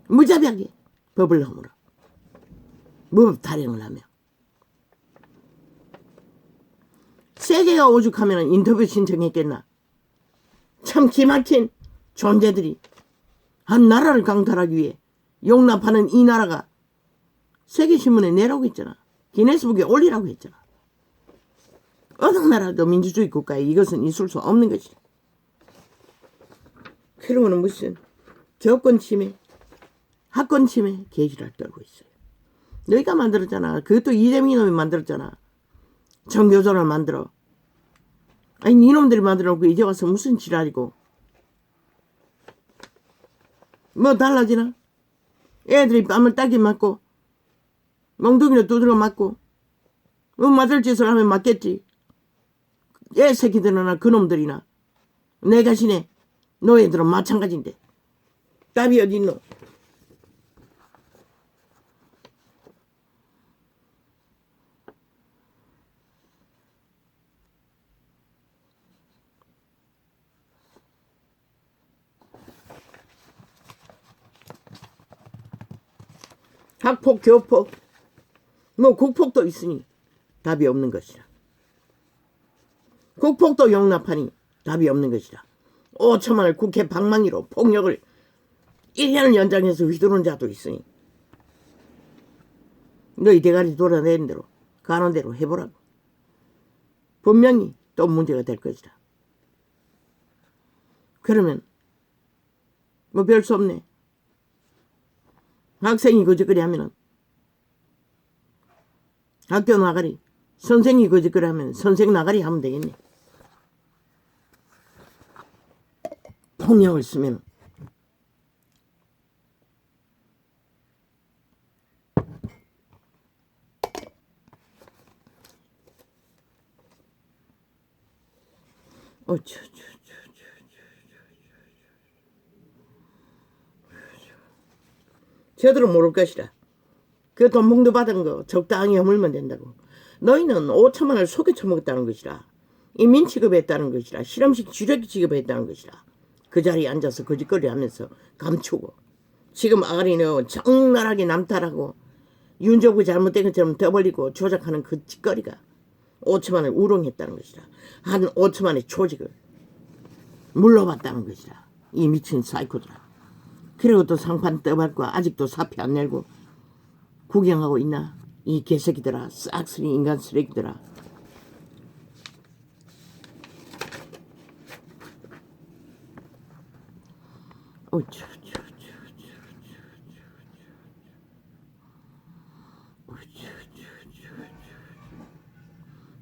무자비하게 법을 허물어. 무법 탈영을 하며. 세계가 오죽하면 인터뷰 신청했겠나. 참 기막힌 존재들이 한 나라를 강탈하기 위해 용납하는 이 나라가 세계신문에 내라고 했잖아. 기네스북에 올리라고 했잖아. 어느 나라도 민주주의 국가에 이것은 있을 수 없는 것이다. 그러고는 무슨 교권 침해, 학권 침해 계기를 떨고 있어요. 너희가 만들었잖아. 그것도 이재명이 놈이 만들었잖아. 정교조를 만들어. 아니 니놈들이 만들어놓고 이제 와서 무슨 지랄이고. 뭐 달라지나? 애들이 뺨을 따기 맞고 멍둥이로 두드려 맞고 맞을 짓을 하면 맞겠지. 애 새끼들이나 그놈들이나 내 자신의 노예들은 마찬가지인데 답이 어디 있노? 학폭, 교폭, 뭐 국폭도 있으니 답이 없는 것이라. 국폭도 용납하니 답이 없는 것이라. 5천만을 국회 방망이로 폭력을 1년을 연장해서 휘두른 자도 있으니 너희 대가리 돌아내는 대로 가는 대로 해보라고. 분명히 또 문제가 될 것이다. 그러면 뭐 별 수 없네. 학생이 거짓거리 하면은 학교 나가리, 선생이 거짓거리 하면 선생 나가리 하면 되겠네. 폭력을 쓰면 저들은 모를 것이라. 그 돈봉도 받은 거 적당히 허물면 된다고. 너희는 5천만을 속여 처먹었다는 것이라. 인민 취급했다는 것이라. 실험식 쥐레기 취급했다는 것이라. 그 자리에 앉아서 거짓거리 하면서 감추고 지금 아가리는 적나라하게 남탈하고 윤정부 잘못된 것처럼 떠벌리고 조작하는 그 짓거리가 5천만을 우롱했다는 것이라. 한 5천만의 조직을 물러봤다는 것이라. 이 미친 사이코들아. 그리고 또 상판 떠밟고 아직도 사표 안 내고 구경하고 있나? 이 개새끼들아. 싹쓸이 인간 쓰레기들아.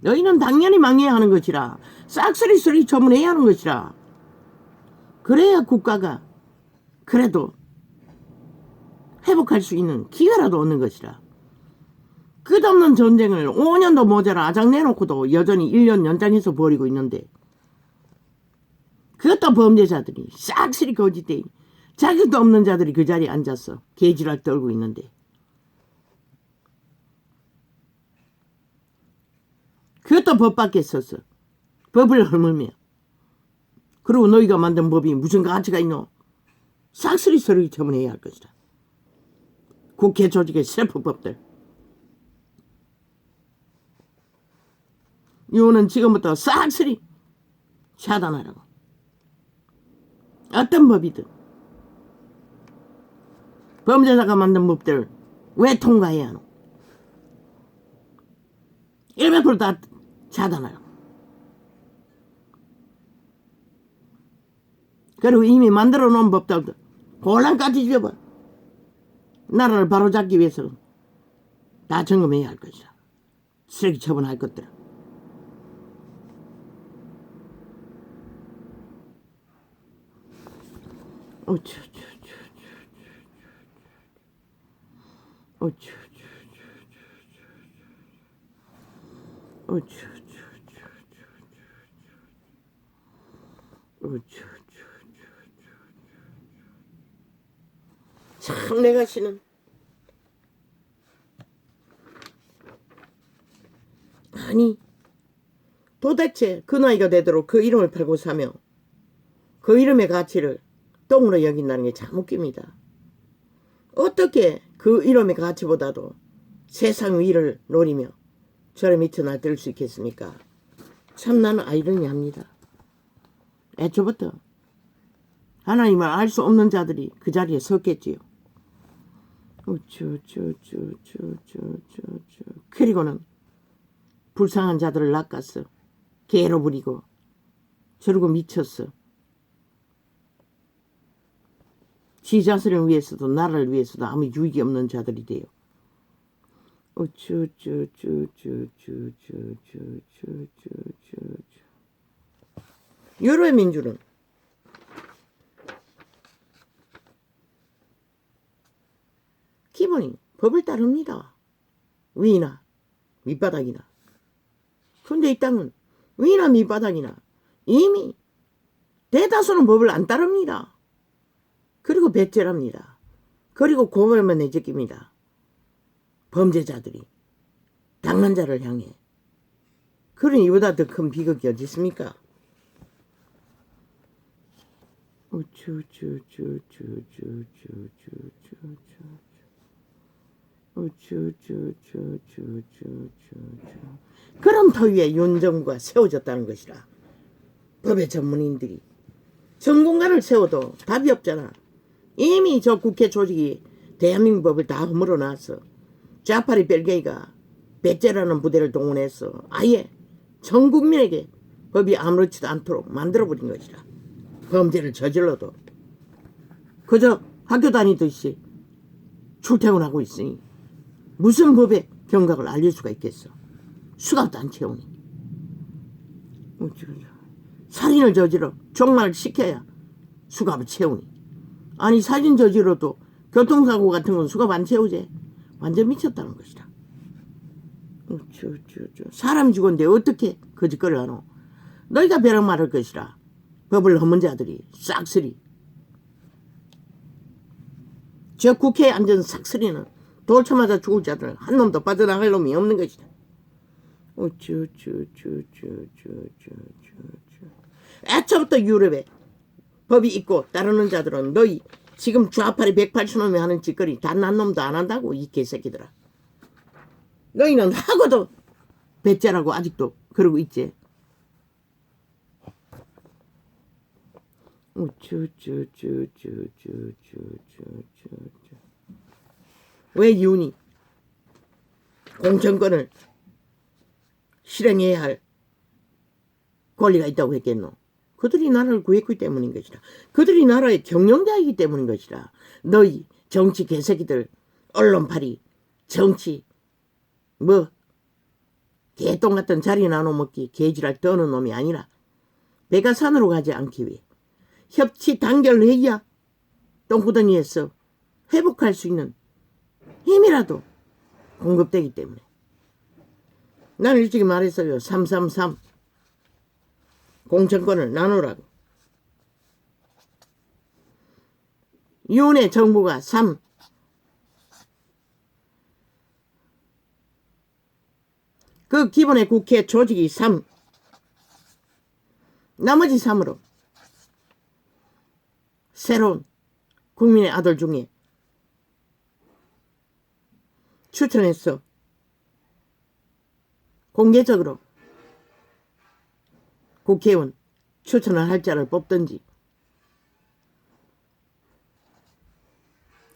너희는 당연히 망해야 하는 것이라. 싹쓸이 쓰리 처분해야 하는 것이라. 그래야 국가가 그래도 회복할 수 있는 기회라도 얻는 것이라. 끝없는 전쟁을 5년도 모자라 아작내놓고도 여전히 1년 연장해서 벌이고 있는데 그것도 범죄자들이 싹쓸이 거짓대 자격도 없는 자들이 그 자리에 앉아서 개지랄 떨고 있는데 그것도 법 밖에 서서 법을 허물며 그리고 너희가 만든 법이 무슨 가치가 있노? 싹쓸이 서류 처분해야 할 것이다. 국회 조직의 셀프법들. 이거는 지금부터 싹쓸이 차단하라고. 어떤 법이든 범죄자가 만든 법들 왜 통과해야 하노? 100%다 차단하라고. 그리고 이미 만들어 놓은 법들도 곤란까지 지어봐. 나라를 바로잡기 위해서는 다 점검해야 할 것이다. 쓰레기 처분할 것들은. 참 내가 씨는 아니 도대체 그 나이가 되도록 그 이름을 팔고 사며 그 이름의 가치를 똥으로 여긴다는 게 참 웃깁니다. 어떻게 그 이름의 가치보다도 세상 위를 노리며 저를 미쳐 날뛸 수 있겠습니까? 참 나는 아이러니합니다. 애초부터 하나님을 알 수 없는 자들이 그 자리에 섰겠지요. 그리고는 불쌍한 자들을 낚았어. 개로 부리고 저러고 미쳤어. 지 자신을 위해서도 나라를 위해서도 아무 유익이 없는 자들이 돼요. 유럽의 민주는 기본이 법을 따릅니다. 위나 밑바닥이나. 근데 이 땅은 위나 밑바닥이나 이미 대다수는 법을 안 따릅니다. 그리고 배째랍니다. 그리고 고발만 내제낍니다. 범죄자들이 당한 자를 향해. 그런 이보다 더 큰 비극이 어디 있습니까? 그런 터위에 윤정부가 세워졌다는 것이라. 법의 전문인들이 전공가를 세워도 답이 없잖아. 이미 저 국회 조직이 대한민국 법을 다 허물어 놨어. 좌파리 벨게이가 배째라는 부대를 동원해서 아예 전 국민에게 법이 아무렇지도 않도록 만들어버린 것이라. 범죄를 저질러도 그저 학교 다니듯이 출퇴근하고 있으니 무슨 법의 경각을 알릴 수가 있겠어. 수갑도 안 채우니. 살인을 저질러 종말을 시켜야 수갑을 채우니. 아니 살인 저질러도 교통사고 같은 건 수갑 안 채우지. 완전 미쳤다는 것이다. 사람이 죽었는데 어떻게 거짓거리를 하노. 너희가 벼락 말할 것이라. 법을 허문 자들이 싹쓸이. 저 국회에 앉은 싹쓸이는 돌 쳐맞아 죽을 자들 한 놈도 빠져나갈 놈이 없는 것이다. 애초부터 유럽에 법이 있고 따르는 자들은 너희 지금 좌파리 180놈이 하는 짓거리 단 한 놈도 안 한다고 이 개새끼들아. 너희는 하고도 배째라고 아직도 그러고 있지. 왜 이윤이 공천권을 실행해야 할 권리가 있다고 했겠노? 그들이 나라를 구했기 때문인 것이라. 그들이 나라의 경영자이기 때문인 것이라. 너희 정치 개새끼들 언론팔이 정치 뭐 개똥 같은 자리 나눠 먹기 개지랄 떠는 놈이 아니라 배가 산으로 가지 않기 위해 협치 단결해야 똥구덩이에서 회복할 수 있는 힘이라도 공급되기 때문에. 나는 일찍이 말했어요. 333 공천권을 나누라고. 윤의 정부가 3 그 기본의 국회 조직이 3 나머지 3으로 새로운 국민의 아들 중에 추천해서 공개적으로 국회의원 추천을 할 자를 뽑든지.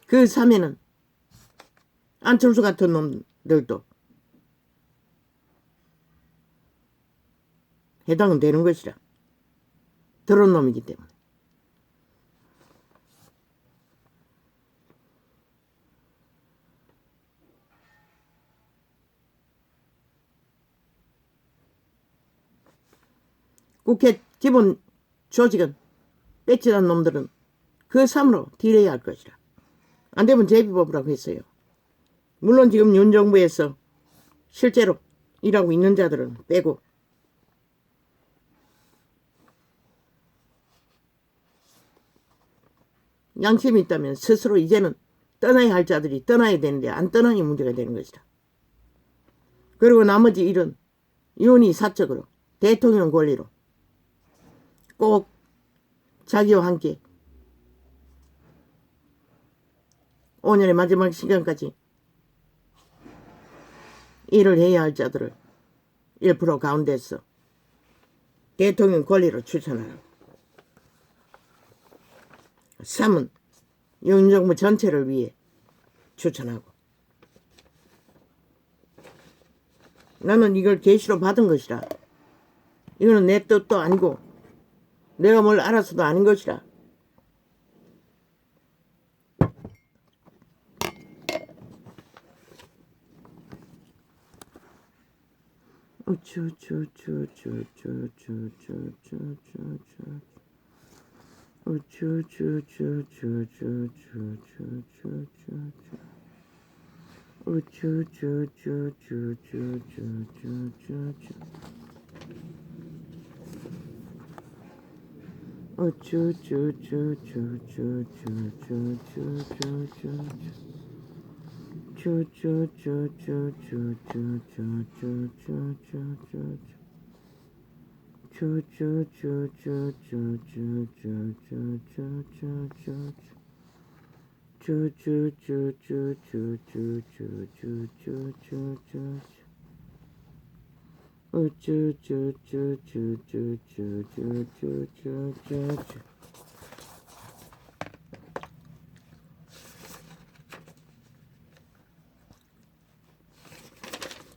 그 3에는 안철수 같은 놈들도 해당은 되는 것이라. 더러운 놈이기 때문에. 국회 기본 조직은 뺏지난 놈들은 그 삶으로 딜해야 할 것이라. 안 되면 제비뽑으라고 했어요. 물론 지금 윤 정부에서 실제로 일하고 있는 자들은 빼고 양심이 있다면 스스로 이제는 떠나야 할 자들이 떠나야 되는데 안 떠나니 문제가 되는 것이다. 그리고 나머지 일은 윤이 사적으로 대통령 권리로 꼭 자기와 함께 5년의 마지막 시간까지 일을 해야 할 자들을 1% 가운데서 대통령 권리로 추천하라고. 3은 윤 정부 전체를 위해 추천하고. 나는 이걸 계시로 받은 것이라. 이거는 내 뜻도 아니고 내가 뭘 알아서도 아닌 것이라.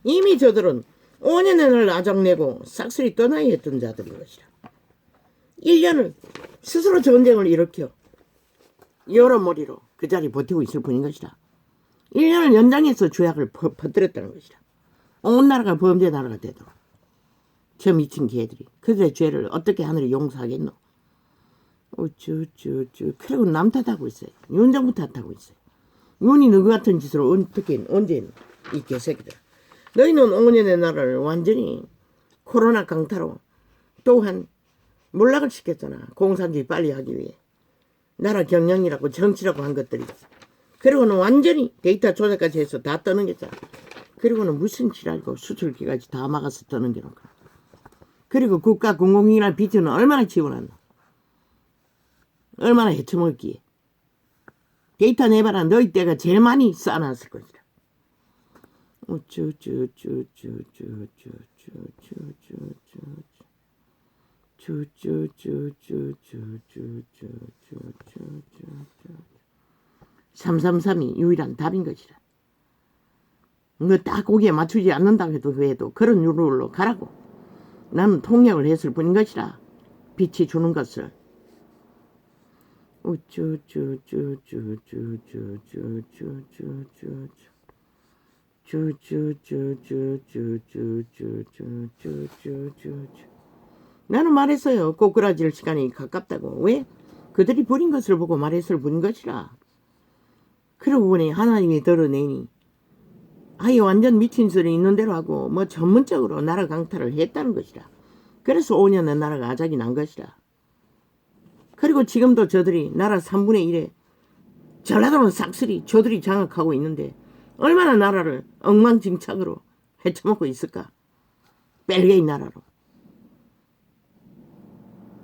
이미 저들은 5년을 아작내고 싹쓸이 떠나야 했던 자들인 것이라. 1년을 스스로 전쟁을 일으켜 여러머리로 그 자리에 버티고 있을 뿐인 것이라. 1년을 연장해서 죄악을 퍼뜨렸다는 것이라. 온 나라가 범죄 나라가 되도록. 저 미친 개들이 그들의 죄를 어떻게 하늘이 용서하겠노. 그리고 남 탓하고 있어요. 윤 정부 탓하고 있어요. 윤이 너희 같은 짓을 어떻게 언제 했노. 이 개새끼들. 너희는 5년의 나라를 완전히 코로나 강타로 또한 몰락을 시켰잖아. 공산주의 빨리 하기 위해. 나라 경영이라고 정치라고 한 것들이. 그리고는 완전히 데이터 조작까지 해서 다 떠는 게잖아. 그리고는 무슨 지랄고 수출기까지 다 막아서 떠는 게는. 그리고 국가 공공기관 비트는 얼마나 지원했노. 얼마나 헤쳐먹었기에. 데이터 내봐라. 너희 때가 제일 많이 쌓아놨을 것이다. 삼삼삼이 유일한 답인 것이라. 너 딱 거기에 맞추지 않는다고 해도 그런 룰로 가라고. 나는 통역을 했을 뿐인 것이라. 빛이 주는 것을. 나는 말했어요. 꼬꾸라질 시간이 가깝다고. 왜? 그들이 버린 것을 보고 말했을 뿐인 것이라. 그러고 보니 하나님이 드러내니 아예 완전 미친 소리 있는 대로 하고 뭐 전문적으로 나라 강탈을 했다는 것이라. 그래서 5년의 나라가 아작이 난 것이라. 그리고 지금도 저들이 나라 3분의 1에 전라도는 싹쓸이 저들이 장악하고 있는데 얼마나 나라를 엉망진창으로 헤쳐먹고 있을까. 벨기에 나라로.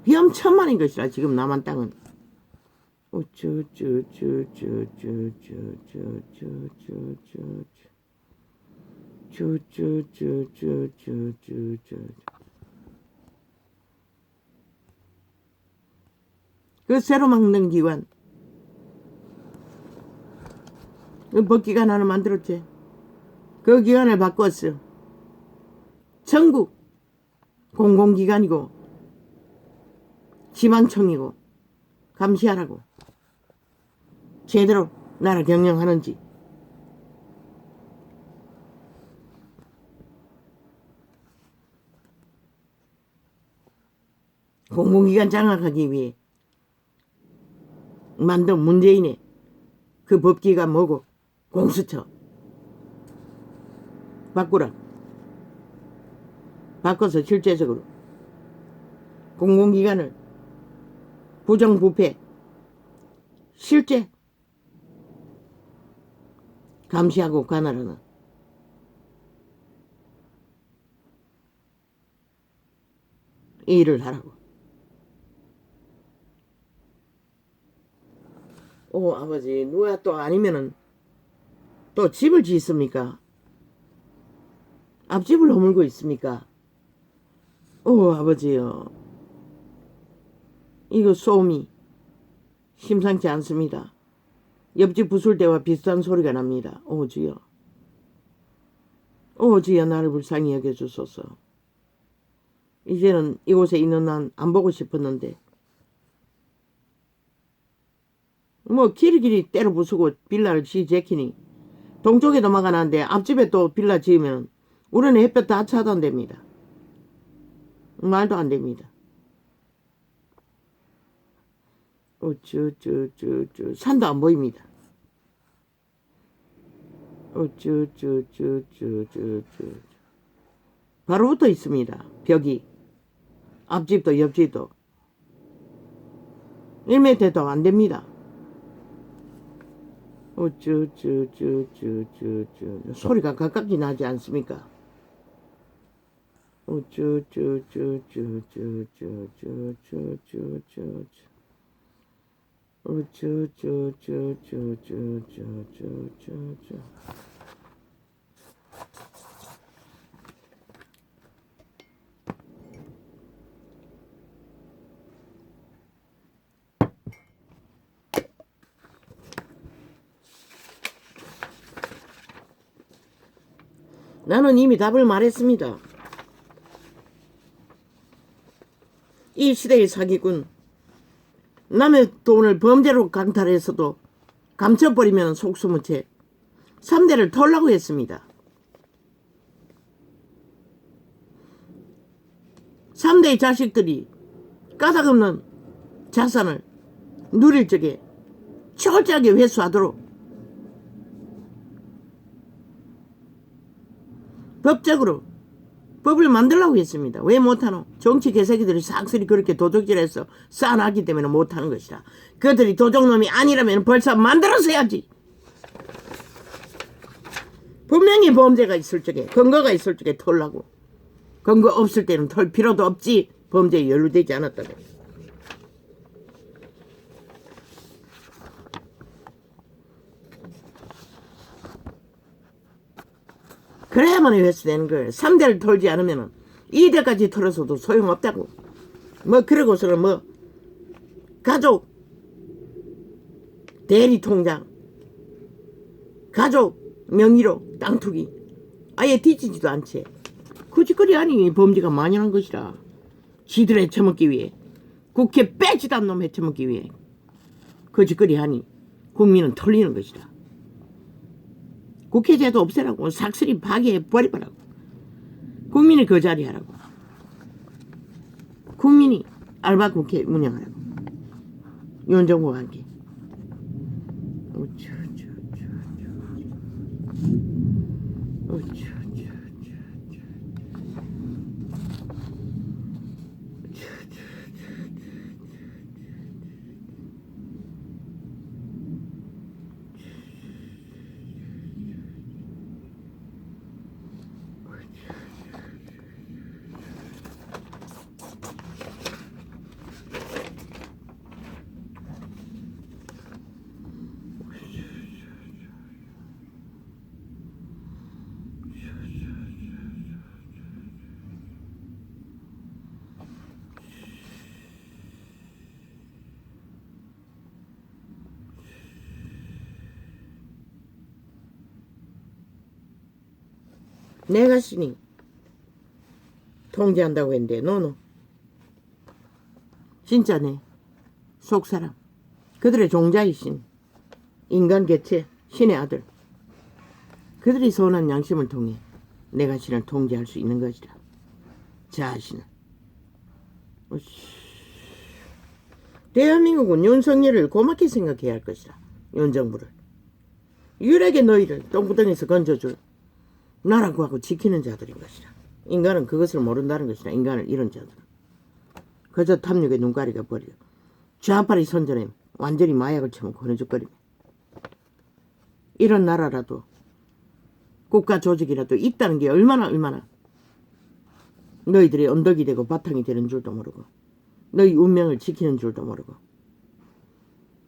위험천만인 것이라 지금 남한 땅은. 그 새로 막는 기관, 그 법기관 하나 만들었지. 그 기관을 바꿨어. 전국 공공기관이고 지방청이고 감시하라고. 제대로 나라 경영하는지. 공공기관 장악하기 위해 만든 문재인의 그 법기가 뭐고 공수처 바꾸라. 바꿔서 실제적으로 공공기관을 부정부패 실제 감시하고 관할하는 이 일을 하라고. 아버지 누가 또 아니면은 또 집을 짓습니까? 앞집을 허물고 있습니까? 아버지요. 이거 소음이 심상치 않습니다. 옆집 부술대와 비슷한 소리가 납니다. 주여. 주여 나를 불쌍히 여겨주소서. 이제는 이곳에 있는 난 안 보고 싶었는데 길이 때려 부수고 빌라를 지제키니 동쪽에 도망가는데 앞집에 또 빌라 지으면 우리는 햇볕 다 차단됩니다. 말도 안 됩니다. 산도 안 보입니다. 바로 붙어 있습니다. 벽이. 앞집도 옆집도 1m도 안 됩니다. 소리가 가깝게 나지 않습니까? 나는 이미 답을 말했습니다. 이 시대의 사기꾼, 남의 돈을 범죄로 강탈해서도 감춰버리면 속수문 채 3대를 털라고 했습니다. 3대의 자식들이 까닭없는 자산을 누릴 적에 철저하게 회수하도록 법적으로 법을 만들라고 했습니다. 왜 못하노? 정치 개새끼들이 싹쓸이 그렇게 도적질해서 쌓아놨기 때문에 못하는 것이다. 그들이 도적놈이 아니라면 벌써 만들었어야지. 분명히 범죄가 있을 적에, 근거가 있을 적에 털라고. 근거 없을 때는 털 필요도 없지. 범죄에 연루되지 않았다고. 그래야만 회수되는 거예요. 3대를 털지 않으면 2대까지 털어서도 소용없다고. 그러고서는 가족 대리통장, 가족 명의로 땅 투기 아예 뒤지지도 않지. 그 짓거리 아니 범죄가 만연한 것이라. 지들 해쳐먹기 위해, 국회 빼지도 않는 놈 해쳐먹기 위해 그 짓거리 하니 국민은 털리는 것이라. 국회제도 없애라고, 삭슬이 파괴해버리라고. 국민이 그 자리 하라고. 국민이 알바 국회 운영하라고. 윤정부와 함께. 내가 신이 통제한다고 했는데 너는 진짜네. 속사람, 그들의 종자이신 인간 개체 신의 아들, 그들이 선한 양심을 통해 내가 신을 통제할 수 있는 것이라. 자신은 대한민국은 윤석열을 고맙게 생각해야 할 것이다. 윤 정부를. 유일하게 너희를 똥구덩이에서 건져줄 나라 구하고 지키는 자들인 것이다. 인간은 그것을 모른다는 것이다. 인간을 이런 자들은. 그저 탐욕의 눈가리가 버려. 좌파리 선전에 완전히 마약을 처먹고 흐느적거리며. 이런 나라라도 국가 조직이라도 있다는 게 얼마나 너희들의 언덕이 되고 바탕이 되는 줄도 모르고 너희 운명을 지키는 줄도 모르고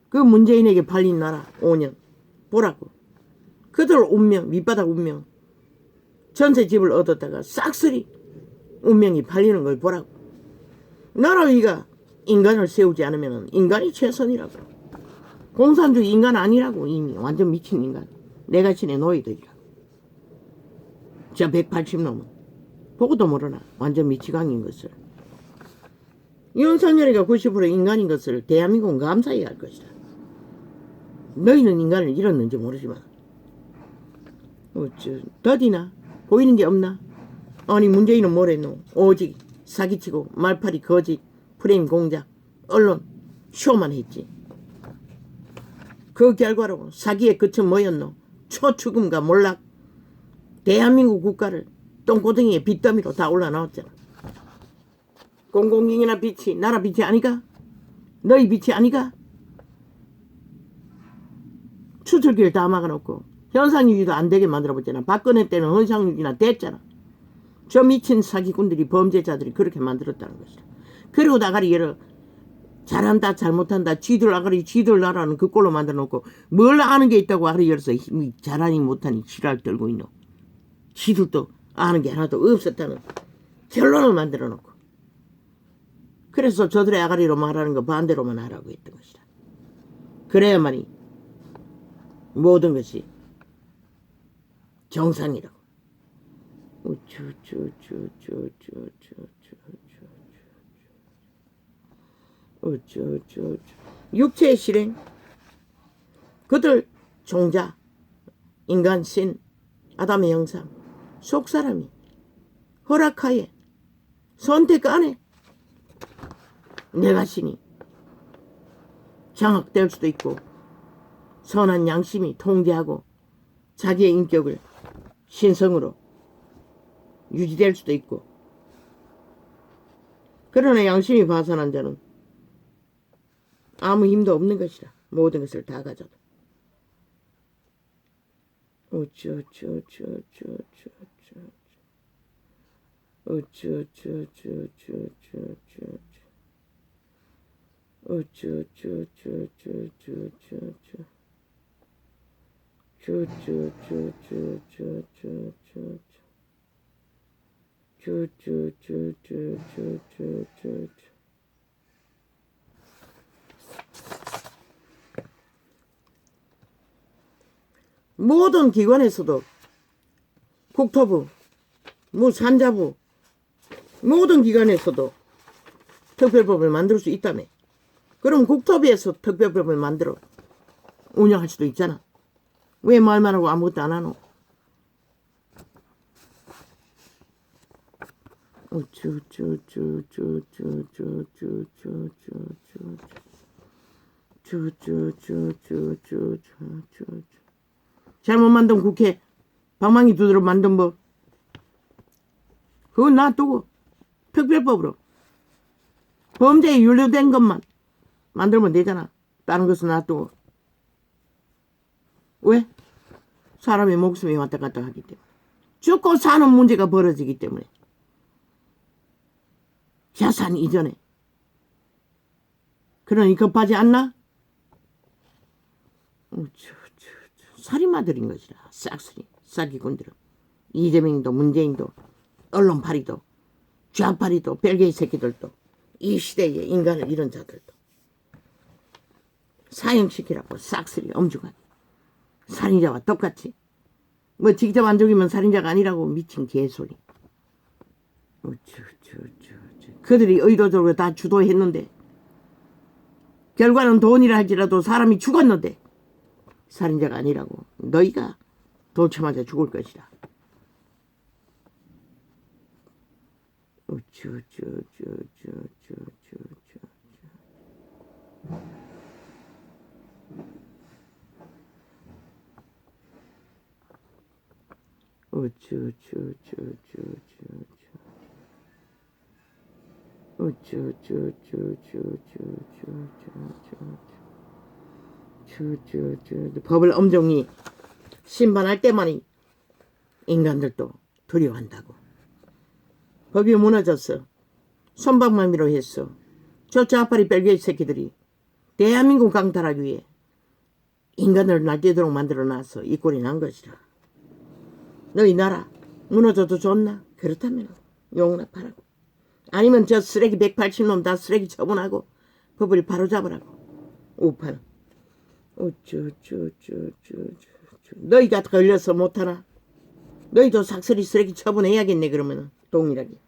그 문재인에게 팔린 나라 5년 보라고. 그들 운명 밑바닥 운명 전세 집을 얻었다가 싹쓸이 운명이 팔리는 걸 보라고. 나라 위가 인간을 세우지 않으면 인간이 최선이라고. 공산주의 인간 아니라고. 이미 완전 미친 인간. 내가 친의 노예들이라고. 저 180놈은 보고도 모르나 완전 미치광인 것을. 윤석열이가 90% 인간인 것을 대한민국은 감사해야 할 것이다. 너희는 인간을 잃었는지 모르지만 더디나 보이는 게 없나? 아니 문재인은 뭐랬노? 오직 사기치고 말팔이 거짓 프레임 공작 언론 쇼만 했지. 그 결과로 사기의 끝은 뭐였노? 초축음과 몰락. 대한민국 국가를 똥고등이에 빚더미로 다 올라나왔잖아. 공공기관이나 빚이 나라 빚이 아니가? 너희 빚이 아니가? 추출기를 다 막아놓고 현상유지도 안 되게 만들어봤잖아. 박근혜 때는 현상유지나 됐잖아. 저 미친 사기꾼들이 범죄자들이 그렇게 만들었다는 것이다. 그리고 나가리 얘를 잘한다 잘못한다 지들 아가리 지들 나라는 그 꼴로 만들어놓고 뭘 아는 게 있다고 아가리 열어서 잘하니 못하니 지랄 떨고 있노. 지들도 아는 게 하나도 없었다는 결론을 만들어놓고 그래서 저들의 아가리로 말하는 거 반대로만 하라고 했던 것이다. 그래야만이 모든 것이 정상이라고. 육체의 실행 그들 종자 인간 신 아담의 형상 속사람이 허락하에 선택 안에 내가 신이 장악될 수도 있고 선한 양심이 통제하고 자기의 인격을 신성으로 유지될 수도 있고 그러나 양심이 파산한 자는 아무 힘도 없는 것이라. 모든 것을 다 가져도 모든 기관에서도 국토부, 산자부 모든 기관에서도 특별법을 만들 수 있다며. 그럼 국토부에서 특별법을 만들어 운영할 수도 있잖아. 왜 말만 하고 아무것도 안 하노? 잘못 만든 국회 방망이 두드러 만든 법 그건 놔두고 특별법으로 범죄에 연루된 것만 만들면 되잖아. 다른 것은 놔두고. 왜? 사람의 목숨이 왔다 갔다 하기 때문에. 죽고 사는 문제가 벌어지기 때문에. 자산 이전에. 그러니 급하지 않나? 살인마들인 것이라. 싹쓸이 사기꾼들은. 이재명도 문재인도 언론파리도 좌파리도 별개의 새끼들도 이 시대의 인간을 잃은 자들도 사형시키라고 싹쓸이 엄중하게. 살인자와 똑같이. 뭐 직접 안 죽이면 살인자가 아니라고 미친 개소리. 그들이 의도적으로 다 주도했는데 결과는 돈이라 할지라도 사람이 죽었는데 살인자가 아니라고. 너희가 돌쳐 맞아 죽을 것이다. 법을 엄정히 심판할 때만이 인간들도 두려워한다고. 법이 무너졌어. 손방망이로 했어. 저 좌파리 벨기에 새끼들이 대한민국 강탈하기 위해 인간을 날뛰도록 만들어놔서 이 꼴이 난 것이라. 너희 나라 무너져도 좋나? 그렇다면 용납하라고. 아니면 저 쓰레기 180놈 다 쓰레기 처분하고 법을 바로잡으라고. 우파는 너희가 걸려서 못하나? 너희도 삭슬이 쓰레기 처분해야겠네. 그러면 동일하게.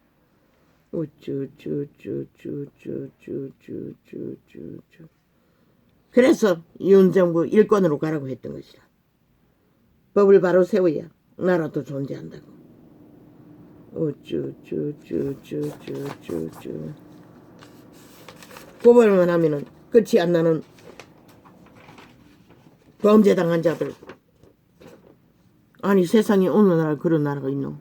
그래서 윤정부 일권으로 가라고 했던 것이라. 법을 바로 세워야 나라도 존재한다고. 고발만 하면은 끝이 안 나는 범죄당한 자들. 아니 세상에 어느 나라 그런 나라가 있노?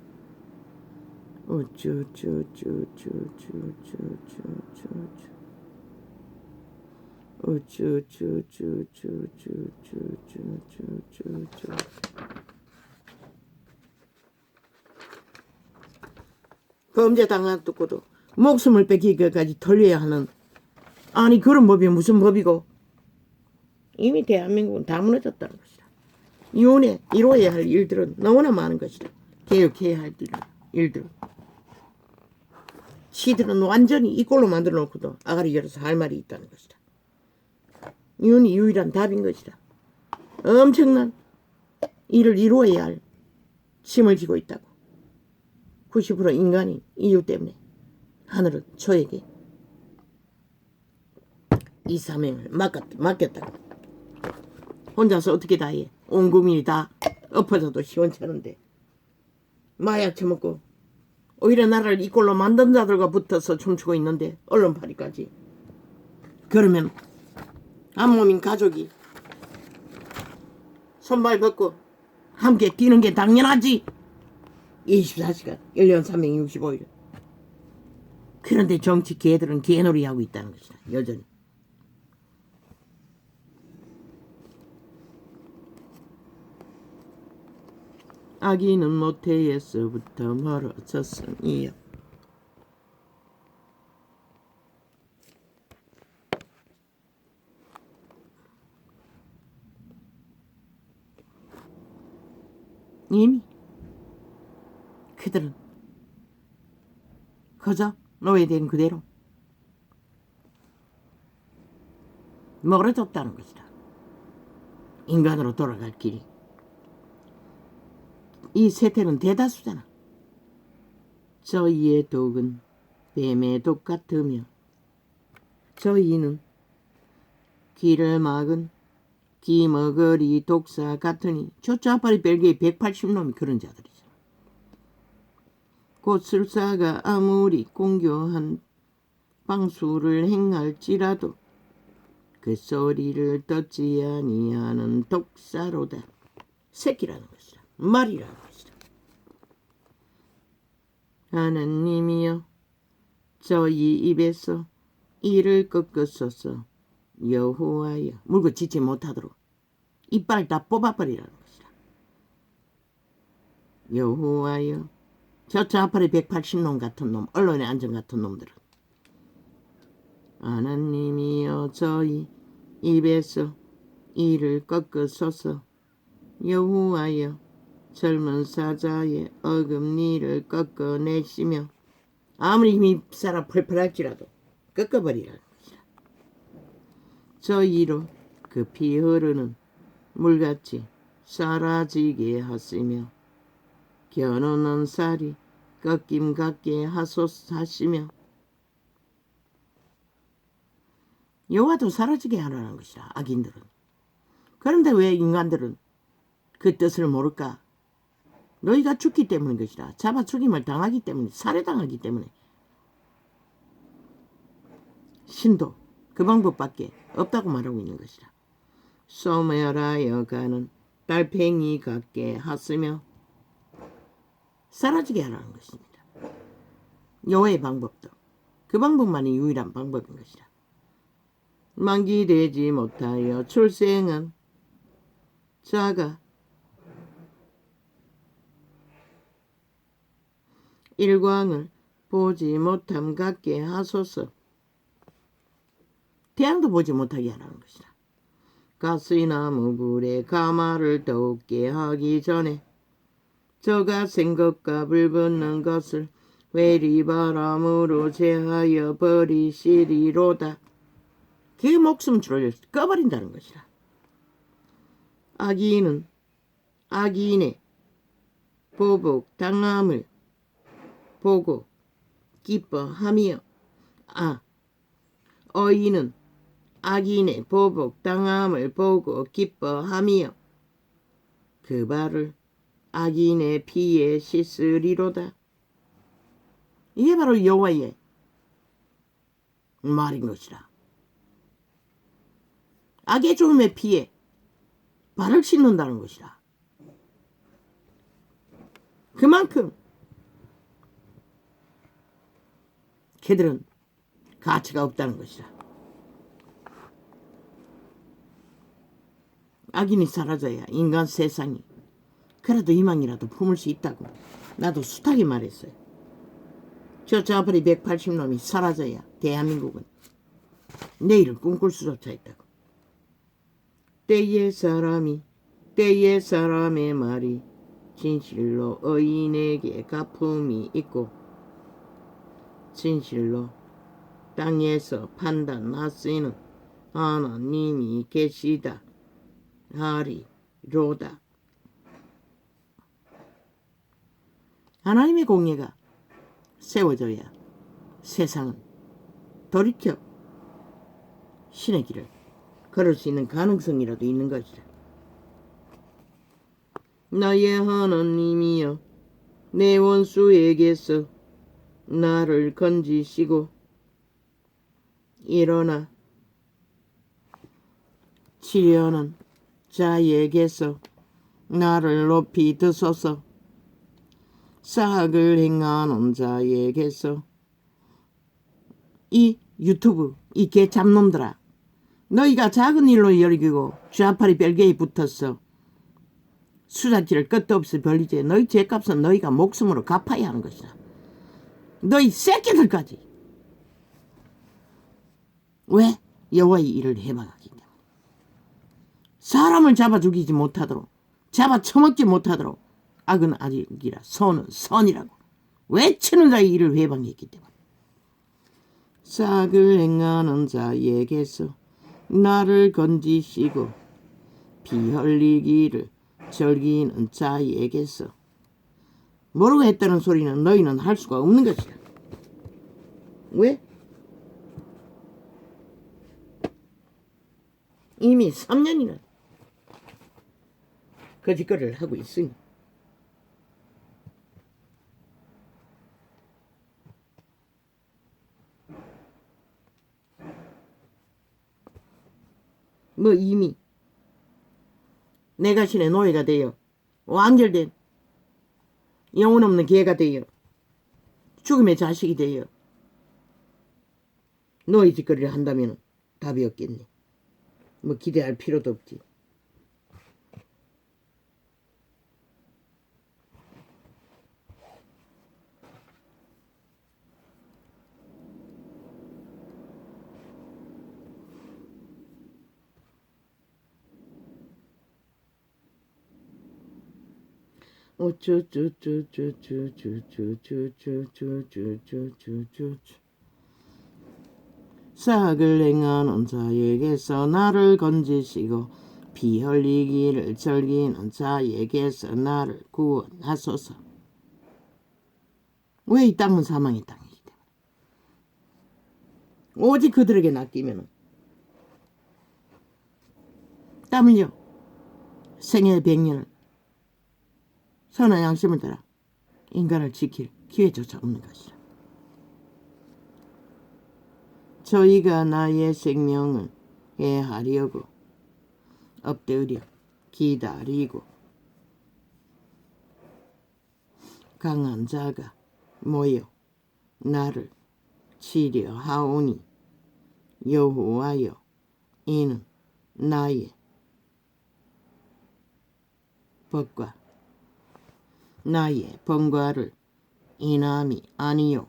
범죄당한 듣고도 목숨을 뺏기기까지 털려야 하는, 아니 그런 법이 무슨 법이고. 이미 대한민국은 다 무너졌다는 것이다. 이혼에 이루어야 할 일들은 너무나 많은 것이다. 개혁해야 할 일들은. 시들은 완전히 이꼴로 만들어 놓고도 아가리 열어서 할 말이 있다는 것이다. 이혼이 유일한 답인 것이다. 엄청난 일을 이루어야 할 짐을 지고 있다고. 90% 인간이 이유 때문에 하늘은 저에게 이 사명을 맡겼다고. 혼자서 어떻게 다 해. 온 국민이 다 엎어져도 시원찮은데 마약 처먹고 오히려 나라를 이 꼴로 만든 자들과 붙어서 춤추고 있는데 언론파리까지. 그러면 한 몸인 가족이 손발 벗고 함께 뛰는 게 당연하지. 24시간 1년 365일. 그런데 정치 개들은 개놀이하고 있다는 것이다. 여전히. 아기는 모태에서부터 멀어졌으니요. 이미 그들은 그저 노예된 그대로 멀어졌다는 것이다. 인간으로 돌아갈 길이. 이 세태는 대다수잖아. 저희의 독은 뱀의 독 같으며 저희는 길을 막은 기머거리 독사 같으니. 저 좌파리 벨기에 180놈이 그런 자들이죠. 곧술사가 아무리 공교한 방수를 행할지라도 그 소리를 듣지 아니하는 독사로다. 새끼라는 것이다. 말이라는 것이다. 하나님이여 저희 입에서 이를 꺾으소서. 여호와여 물고 짖지 못하도록 이빨 다 뽑아버리라는 것이다. 여호와여 저 좌파리 180놈 같은 놈, 언론의 안전 같은 놈들은 하나님이여 저희 입에서 이를 꺾으소서. 여호와여 젊은 사자의 어금니를 꺾어내시며. 아무리 힘이 살아 펄펄할지라도 꺾어버리라는 것이다. 저희로 급히 흐르는 물같이 사라지게 하시며 겨누는 살이 꺾임 같게 하소서하시며. 여호와도 사라지게 하라는 것이다. 악인들은. 그런데 왜 인간들은 그 뜻을 모를까? 너희가 죽기 때문인 것이다. 잡아 죽임을 당하기 때문에, 살해당하기 때문에. 신도 그 방법밖에 없다고 말하고 있는 것이라. 소멸하여 가는 달팽이 같게 하으며 사라지게 하라는 것입니다. 여호와의 방법도 그 방법만이 유일한 방법인 것이라. 만기되지 못하여 출생한 자가 일광을 보지 못함 같게 하소서. 태양도 보지 못하게 하라는 것이라. 가스나무 불에 가마를 돋게 하기 전에 저가 생것과 불붙는 것을 회리바람으로 제하여 버리시리로다. 그 목숨줄을 꺼버린다는 것이라. 악인의 보복 당함을 보고 기뻐하며 어인은 악인의 보복 당함을 보고 기뻐하며 그 발을 악인의 피에 씻으리로다. 이게 바로 여호와의 말인 것이라. 악의 죽음의 피에 발을 씻는다는 것이라. 그만큼 걔들은 가치가 없다는 것이라. 악인이 사라져야 인간 세상이 그래도 희망이라도 품을 수 있다고 나도 숱하게 말했어요. 저 자벌이 180놈이 사라져야 대한민국은 내일을 꿈꿀 수조차 있다고. 때의 사람의 말이 진실로 의인에게 가품이 있고 진실로 땅에서 판단하시는 하나님이 계시다 하리로다. 하나님의 공예가 세워져야 세상은 돌이켜 신의 길을 걸을 수 있는 가능성이라도 있는 것이다. 나의 하나님이여, 내 원수에게서 나를 건지시고 일어나 치려는 자에게서 나를 높이 드소서. 사악을 행하는 자에게서 이 유튜브 이 개잡놈들아, 너희가 작은 일로 여기고 좌파리 별개에 붙었어 수작질을 끝도 없이 벌리지. 너희 죄값은 너희가 목숨으로 갚아야 하는 것이다. 너희 새끼들까지. 왜? 여호와의 일을 해박하기 때문에. 사람을 잡아 죽이지 못하도록, 잡아 처먹지 못하도록 악은 악이라 선은 선이라고 외치는 자의 일을 회방했기 때문에. 싹을 행하는 자에게서 나를 건지시고 피 흘리기를 즐기는 자에게서. 모르고 했다는 소리는 너희는 할 수가 없는 것이다. 왜? 이미 3년이나 거짓거리를 하고 있으니. 뭐 이미 내 자신의 노예가 되어 완결된 영혼 없는 개가 되어 죽음의 자식이 되어 노예 짓거리를 한다면 답이 없겠네. 뭐 기대할 필요도 없지. 사악을 행하는 자에게서 나를 건지시고 피 흘리기를 즐기는 자에게서 나를 구원하소서. 왜 이 땅은 사망의 땅이기 때문에. 오직 그들에게 낚이면 땀 흘려 생애 100년을 선한 양심을 따라 인간을 지킬 기회조차 없는 것이라. 저희가 나의 생명을 해하려고 엎드려 기다리고 강한 자가 모여 나를 치려하오니 여호와여 이는 나의 법과 나의 번과를 인함이 아니요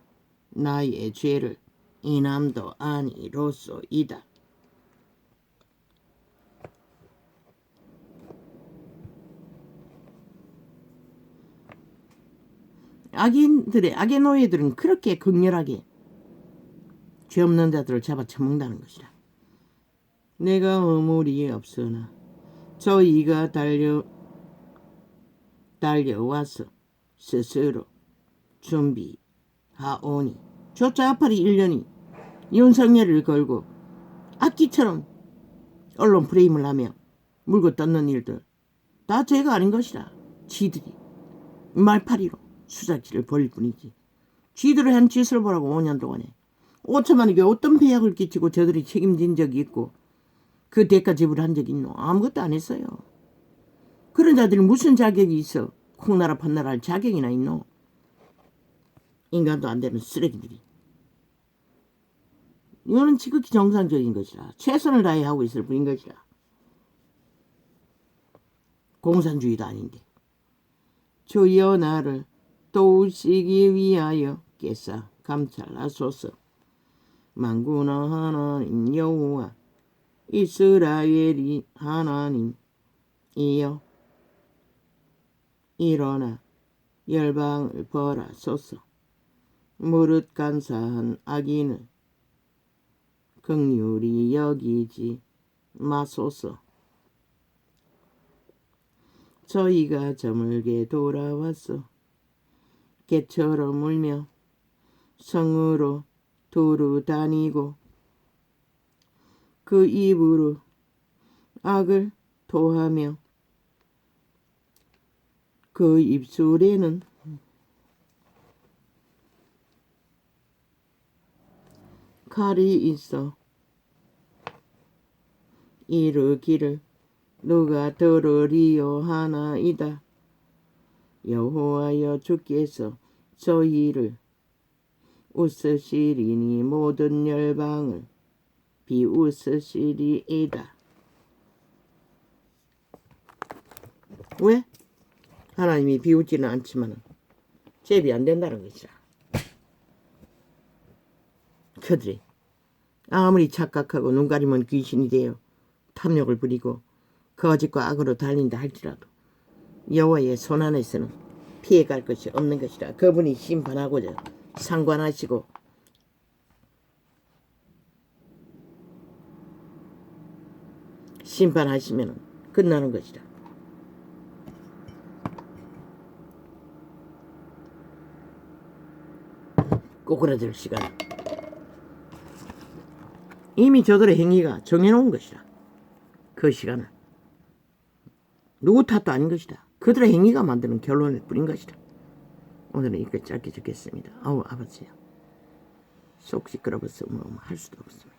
나의 죄를 인함도 아니로소이다. 악의 노예들은 그렇게 극렬하게 죄 없는 자들을 잡아 처먹는다는 것이라. 내가 허물이 없으나 저희가 달려와서 스스로 준비하오니 조차 아파리 1년이 윤석열을 걸고 악기처럼 언론 프레임을 하며 물고 뜯는 일들 다 죄가 아닌 것이라. 지들이 말파리로 수작질을 벌일 뿐이지. 쥐들을 한 짓을 보라고 5년 동안에 5천만에게 어떤 배약을 끼치고 저들이 책임진 적이 있고 그 대가 지불한 적이 있노? 아무것도 안 했어요. 그런 자들이 무슨 자격이 있어 콩나라 판나라 할 자격이나 있노? 인간도 안 되는 쓰레기들이. 이거는 지극히 정상적인 것이라. 최선을 다해 하고 있을 뿐인 것이라. 공산주의도 아닌데. 주여 나를 도우시기 위하여 깨사 감찰하소서. 만군의 하나님 여호와 이스라엘이 하나님이여 일어나 열방을 벌하소서. 무릇 간사한 악인을 긍휼히 여기지 마소서. 저희가 저물게 돌아왔어 개처럼 울며 성으로 두루 다니고 그 입으로 악을 토하며 그 입술에는 칼이 있어 이르기를 누가 들으리요 하나이다. 여호와여 주께서 저희를 웃으시리니 모든 열방을 비웃으시리이다. 왜? 하나님이 비웃지는 않지만 제비 안 된다는 것이라. 그들이 아무리 착각하고 눈 가리면 귀신이 되어 탐욕을 부리고 거짓과 악으로 달린다 할지라도 여호와의 손 안에서는 피해갈 것이 없는 것이라. 그분이 심판하고자 상관하시고 심판하시면 끝나는 것이라. 꼬꾸라질 시간. 이미 저들의 행위가 정해놓은 것이라. 그 시간은 누구 탓도 아닌 것이다. 그들의 행위가 만드는 결론일 뿐인 것이다. 오늘은 이렇게 짧게 적겠습니다. 아우 아버지야, 속 시끄러워서 뭐 할 수도 없습니다.